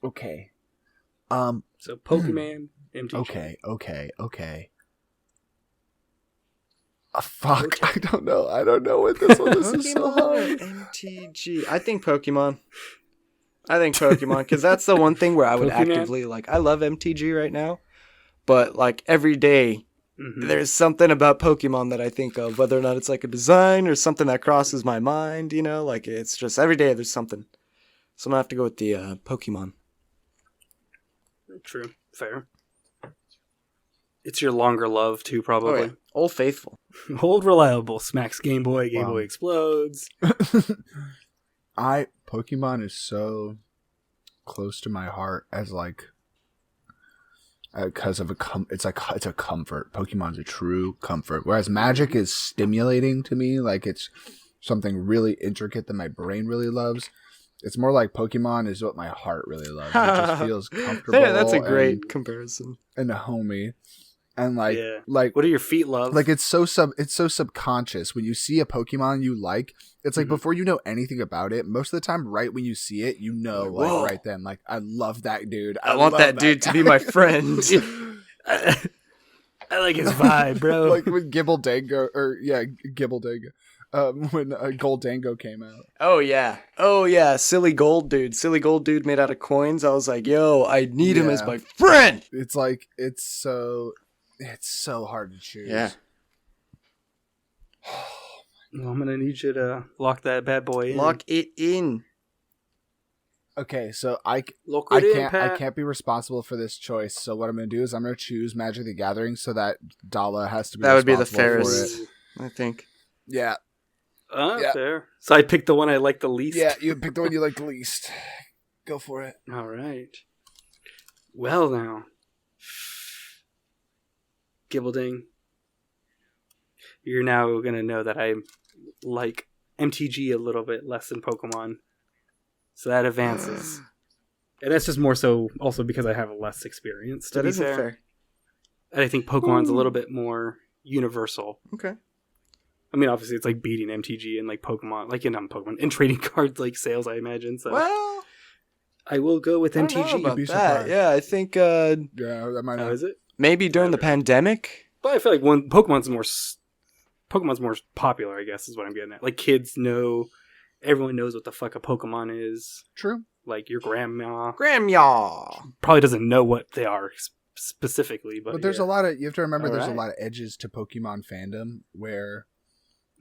so Pokemon, MTG. Okay. Fuck. I don't know with this one. This is so hard. MTG. I think Pokemon because that's the one thing where I would Pokemon? actively like. I love MTG right now, but like every day Mhm. there's something about Pokemon that I think of, whether or not it's like a design or something that crosses my mind. You know, like it's just every day there's something. So I'm gonna have to go with the Pokemon. True. Fair. It's your longer love too, probably. Oh, yeah. Old Faithful. Old reliable smacks Game Boy. Game Wow. Boy explodes. Pokemon is so close to my heart as like because of it's a comfort. Pokemon's a true comfort, whereas Magic is stimulating to me. Like it's something really intricate that my brain really loves. It's more like Pokemon is what my heart really loves. It just feels comfortable. Yeah, that's a great comparison. and homey. And like, Yeah. like What do your feet love? like it's so subconscious. When you see a Pokemon you like, it's like before you know anything about it, most of the time, right when you see it, you know, like Whoa. right then, like I love that dude. I want love that dude to be my friend. I like his vibe, bro. Like when Gibbledango, when Goldango came out. Oh yeah, silly gold dude made out of coins. I was like, yo, I need him as my friend. It's like it's so hard to choose. Yeah. Well, I'm gonna need you to lock that bad boy in. Lock it in. Okay, so I can't be responsible for this choice. So what I'm gonna do is I'm gonna choose Magic the Gathering so that Dala has to be. That would be the responsible fairest, for it. I think. Yeah. Yeah. Fair. So I picked the one I like the least. Yeah, you picked the one you like the least. Go for it. All right. Well now, Gibbledang, you're now gonna know that I like MTG a little bit less than Pokemon, so that advances. And that's just more so also because I have less experience. To That be isn't fair. And I think Pokemon's a little bit more universal. Okay. I mean, obviously, it's like beating MTG and like Pokemon, like not Pokemon, and trading cards like sales, I imagine. So Well, I will go with I don't MTG. know about Be that. surprised. Yeah, I think Yeah, that might How not. is it? maybe during the Okay. pandemic. But I feel like Pokemon's more popular, I guess, is what I'm getting at. Like kids know, everyone knows what the fuck a Pokemon is. True. Like your grandma Grandma. probably doesn't know what they are specifically, but But there's a lot of, you have to remember, there's a Alright. lot of edges to Pokemon fandom where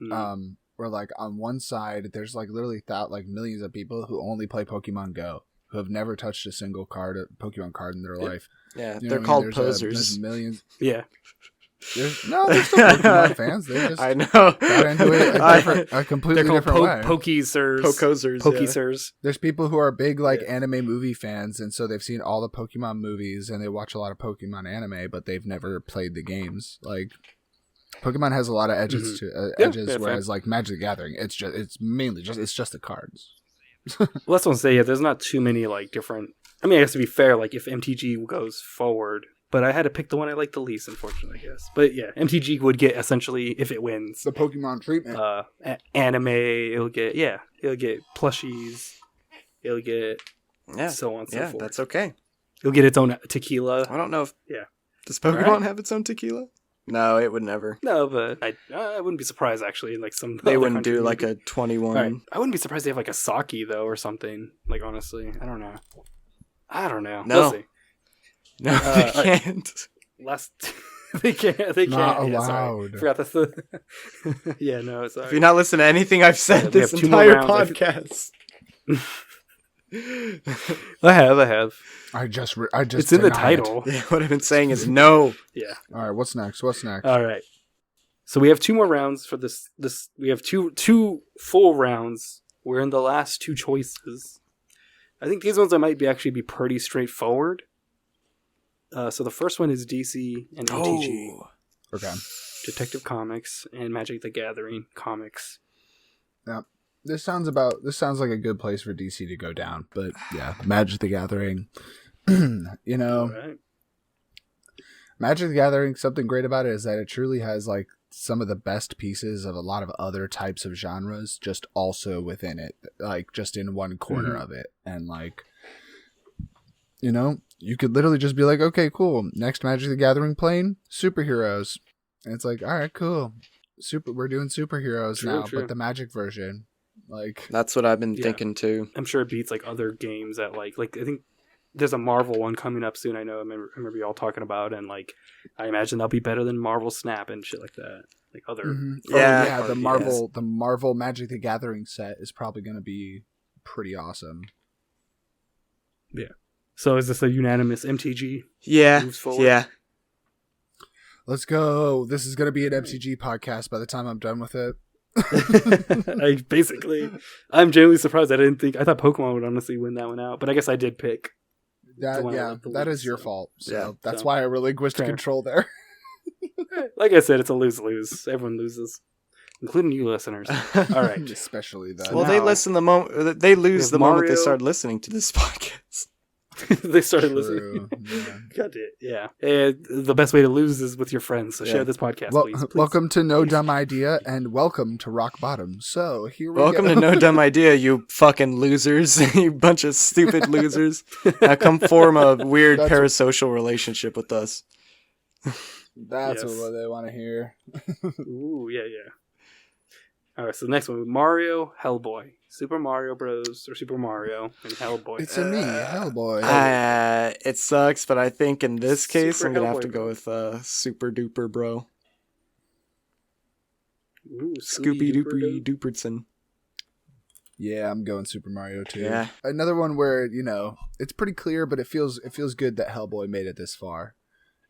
Mm. where like on one side there's like literally like millions of people who only play Pokemon Go, who have never touched a single Pokemon card in their life. Yeah, You know they're what I mean? called There's posers. there's millions. Yeah. They're still Pokemon fans. They just I know. got into it a completely They're called different way. Pokesers. Pokosers. Pokesers. There's people who are big like Yeah. anime movie fans, and so they've seen all the Pokemon movies and they watch a lot of Pokemon anime, but they've never played the games. Like Pokemon has a lot of edges Yeah, fair. whereas like Magic the Gathering, it's just the cards. Well, that's what I'm saying. Yeah, there's not too many like different. I mean, I guess to be fair, like if MTG goes forward, but I had to pick the one I like the least, unfortunately, I guess. But yeah, MTG would get essentially if it wins. The Pokemon treatment. Anime, it'll get plushies, it'll get Yeah. so on and so Yeah, forth. that's okay. It'll get its own tequila. I don't know if Yeah. Does Pokemon Alright. have its own tequila? No, it would never. No, but I wouldn't be surprised actually. In like some They other wouldn't do country, like maybe. a 21. Alright. I wouldn't be surprised they have like a sake though or something. Like honestly, I don't know. No. We'll see. No, alright. they can't. Last they can't. They Not can't. Yeah, sorry. allowed. Forgot the. Yeah, no, sorry. If you're not listening to anything I've said We this have 2 more entire rounds. podcast. I have. I just It's in the denied it. title. Yeah, what I've been saying is no. Yeah. All right, what's next? All right. So we have 2 more rounds for this. We have two full rounds. We're in the last 2 choices. I think these ones might actually be pretty straightforward. So the first one is DC and MTG, Oh. Okay. Detective Comics, and Magic the Gathering comics. This sounds like a good place for DC to go down, but yeah, Magic the Gathering. You know, All right. Magic the Gathering, something great about it is that it truly has like some of the best pieces of a lot of other types of genres just also within it, like just in one corner of it. And like, you know, you could literally just be like, okay, cool. Next Magic the Gathering plane, superheroes. And it's like, all right, cool. We're doing superheroes True, now, true. but the Magic version. Like, That's what I've been Yeah. thinking too. I'm sure it beats like other games that like I think there's a Marvel one coming up soon. I remember you all talking about, and like I imagine that'll be better than Marvel Snap and shit like that. Like other Yeah. the Marvel Magic the Gathering set is probably going to be pretty awesome. So is this a unanimous MTG? Yeah. Moves forward. Yeah. Let's go. This is going to be an MTG podcast by the time I'm done with it. I'm genuinely surprised. I thought Pokemon would honestly win that one out, but I guess I did pick. The one I like the That least, is your so. fault. So Yeah, that's so- why I relinquished Fair. control there. Like I said, it's a lose-lose. Everyone loses, including you listeners. All right. Especially that. Well, now- they listen the moment they lose have the moment they Mario. start listening to this podcast. They started True. listening. Yeah. God damn, yeah. And the best way to lose is with your friends. So share this podcast, Well, please. welcome to No Dumb Idea, and welcome to Rock Bottom. So here we Welcome go. to No Dumb Idea, you fucking losers. You bunch of stupid losers. Now come form a weird parasocial relationship with us. That's what they want to hear. Ooh, yeah. All right, so the next one, Mario, Hellboy. Super Mario Bros. Or Super Mario and Hellboy. It's a me, Hellboy. It sucks, but I think in this case, Super I'm going to have Hellboy, to go with Super Duper Bro. Ooh, Scoopy Doopy Dooperson. Yeah, I'm going Super Mario too. Yeah. Another one where, it's pretty clear, but it feels good that Hellboy made it this far.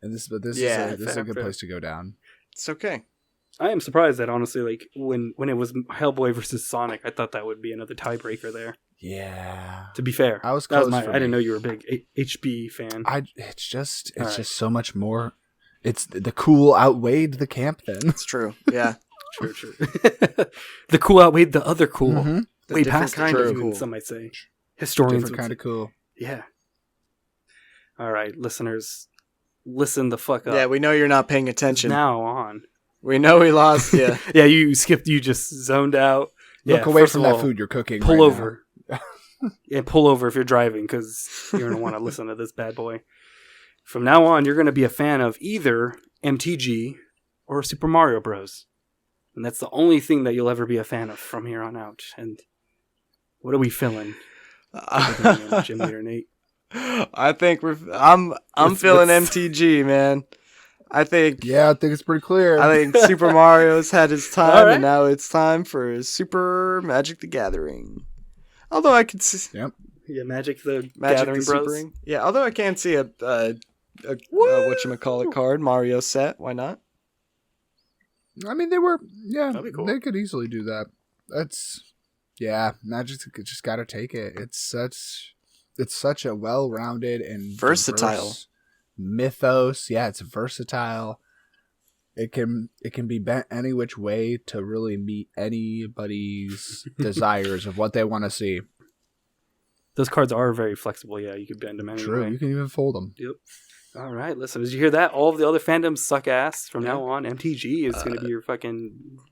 And this is a good place to go down. It's okay. I am surprised that, honestly, like, when it was Hellboy versus Sonic, I thought that would be another tiebreaker there. Yeah. To be fair. I was close. I didn't know you were a big HB fan. It's just so much more. It's the cool outweighed the camp then. It's true. Yeah. True. The cool outweighed the other cool. Mm-hmm. Way past kind the of cool, cool. some might say. Historians Different kind of cool. Yeah. All right, listeners, listen the fuck up. Yeah, we know you're not paying attention. Now on. We know we lost you. Yeah, you skipped. You just zoned out. Look away from that food you're cooking. Pull right over. Yeah, pull over if you're driving, because you're going to want to listen to this bad boy. From now on, you're going to be a fan of either MTG or Super Mario Bros. And that's the only thing that you'll ever be a fan of from here on out. And what are we feeling? Gymleadernate. I think I'm feeling MTG, man. I think it's pretty clear. I think Super Mario's had his time, All right. and now it's time for Super Magic the Gathering. Although I could see Yeah, Magic the Gathering Bros. Supering. Yeah, although I can't see a whatchamacallit card, Mario set. Why not? I mean, That'd be cool. They could easily do that. Magic just got to take it. It's such a well-rounded and versatile diverse mythos. Yeah, it's versatile. It can be bent any which way to really meet anybody's desires of what they want to see. Those cards are very flexible. Yeah, you could bend them anyway. True, you can even fold them. Yep. All right, listen. Did you hear that? All of the other fandoms suck ass. From now on, MTG is going to be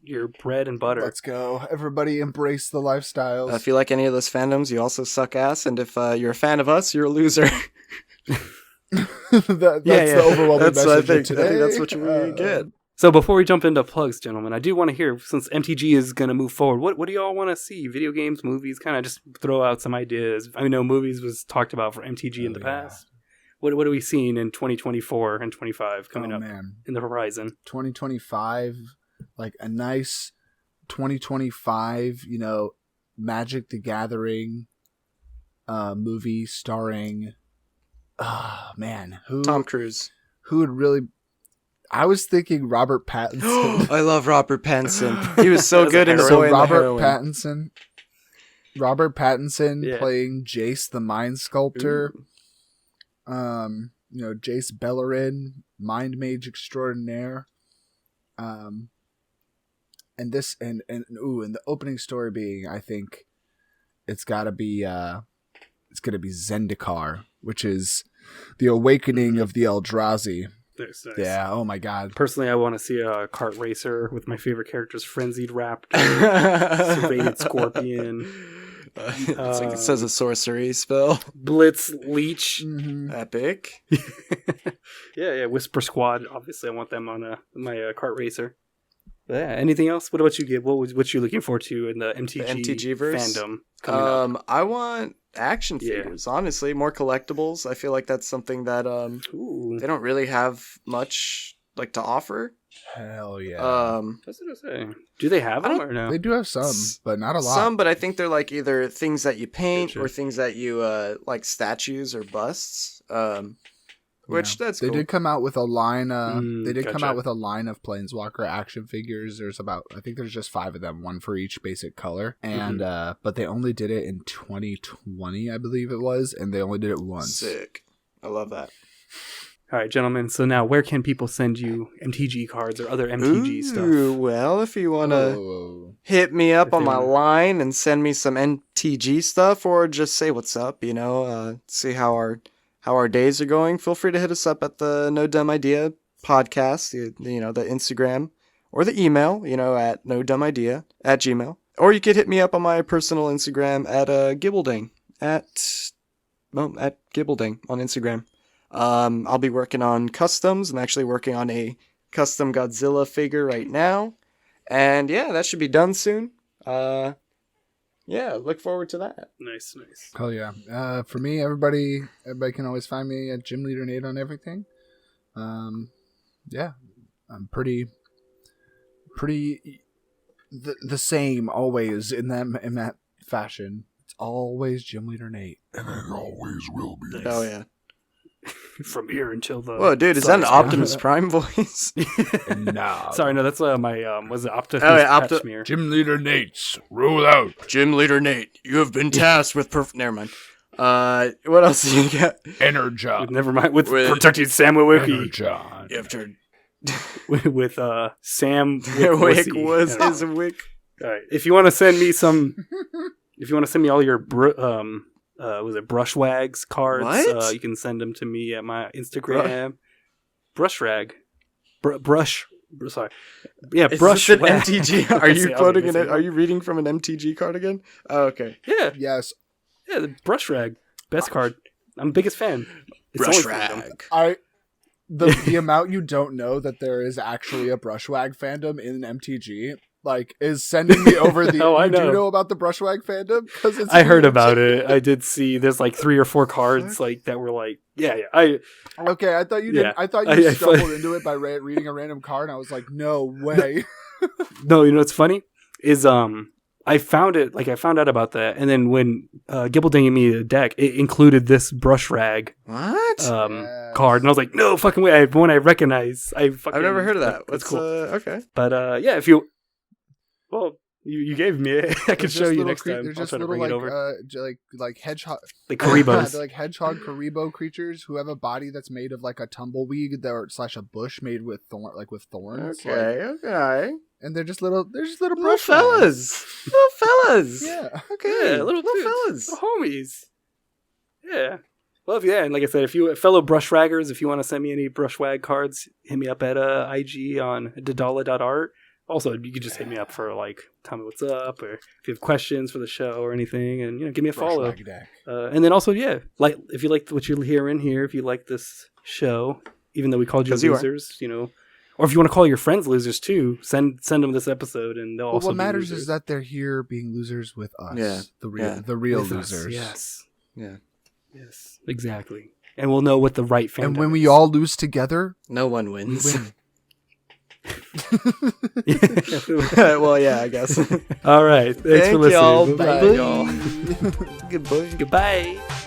your bread and butter. Let's go. Everybody embrace the lifestyles. If you like any of those fandoms, you also suck ass. And if you're a fan of us, you're a loser. That's the overwhelming message I of think today. that's what you get. So before we jump into plugs, gentlemen, I do want to hear, since MTG is going to move forward, what do y'all want to see? Video games, movies? Kind of just throw out some ideas. I know movies was talked about for MTG in the past. What are we seeing in 2024 and 25 coming up in the horizon? 2025, like a nice 2025, Magic the Gathering movie starring, Tom Cruise. Who would really... I was thinking Robert Pattinson. I love Robert Pattinson. He was so good in Heroin. Robert Pattinson playing Jace the Mind Sculptor. Ooh. Jace Bellerin, Mind Mage Extraordinaire. And the opening story being, I think it's gonna be Zendikar, which is the awakening of the Eldrazi. Nice. Yeah, oh my god. Personally, I want to see a kart racer with my favorite characters, Frenzied Raptor, Serrated Scorpion. It's like it says a sorcery spell. Blitz Leech. Mm-hmm. Epic. Yeah, Whisper Squad. Obviously, I want them on my kart racer. But yeah, anything else? What about you, Gib? What you looking forward to in the MTG-verse fandom coming up? I want action figures, honestly. More collectibles. I feel like that's something that they don't really have much to offer. Hell yeah. That's what I say. Do they have them or no? They do have some, but not a lot. Some, but I think they're either things that you paint or things that you like statues or busts. Which that's cool. They did come out with a line. Come out with a line of Planeswalker action figures. I think there's just 5 of them, one for each basic color, and but they only did it in 2020, I believe it was, and they only did it once. Sick. I love that. All right, gentlemen. So now, where can people send you MTG cards or other MTG stuff? Well, if you want to Oh. hit me up If on they my wanna- line and send me some MTG stuff, or just say what's up, see how our days are going, feel free to hit us up at the No Dumb Idea podcast, the Instagram or the email, at nodumbidea@gmail. Or you could hit me up on my personal Instagram at Gibbledang at Gibbledang on Instagram. I'll be working on customs. I'm actually working on a custom Godzilla figure right now. And yeah, that should be done soon. Look forward to that. Nice. Hell yeah. For me, everybody can always find me at Gymleadernate on everything. Yeah, I'm pretty the same always in that fashion. It's always Gymleadernate, and it always will be. Oh yeah. From here until the. Whoa, dude, is that an Optimus Prime voice? No. Sorry, no, that's my was it Optimus Patchmere? Gymleadernates, roll out. Gymleadernate, you have been tasked with Never mind. What else do you got? Energon. Never mind. With protecting Sam Witwicky. Energon. You have to. with Sam Wick Witwicky. was his wick. All right. If you want to send me all your was it Brushwags cards? What? You can send them to me at my Instagram. Brushwag. Brush. Sorry. Yeah, Is brush. this an MTG? Are you quoting it? it? Are you reading from an MTG card again? Oh, okay. Yeah. Yes. Yeah, the Brushwag. Best card. I'm the biggest fan. It's only fandom. The amount you don't know that there is actually a Brushwag fandom in MTG, is sending me over the. Oh, I you know. do know about the Brushwag fandom? Because I heard about it. I did see there's 3 or 4 cards that were yeah. Okay, I thought you did. Yeah. I thought you stumbled into it by reading a random card, and I was like, no way. No, you know what's funny is I found it I found out about that, and then when Gibbledang gave me a deck, it included this Brushwag What? card, and I was like, no fucking way! One I recognize. I've never heard of that. That's What's, cool. Okay. But yeah, if you you gave me it, I can show you next time. They're I'll just try to little bring it over. like hedgehog. The Karibos. They're like hedgehog Karibo creatures who have a body that's made of a tumbleweed / a bush made with thorns. Okay. And they're just little Little brush fellas. Little fellas. Yeah. Okay. Yeah, little fellas. Little homies. Yeah. Well, and like I said, if you fellow brushwaggers, if you want to send me any brushwag cards, hit me up at IG on Dala.art. Also, you could just hit me up for tell me what's up, or if you have questions for the show or anything, and give me a follow. And then also, if you like what you're hearing here, if you like this show, even though we called you losers, or if you want to call your friends losers too, send them this episode, and they'll also. What matters losers. is that they're here being losers with us. Yeah, the real with losers. Us. Yes. Yeah. Yes. Exactly. And we'll know what the right fandom And when is. we all lose together, no one wins. we win. Well, yeah, I guess. All right. Thanks for listening. Y'all. Bye, Bye. y'all. Goodbye. Goodbye.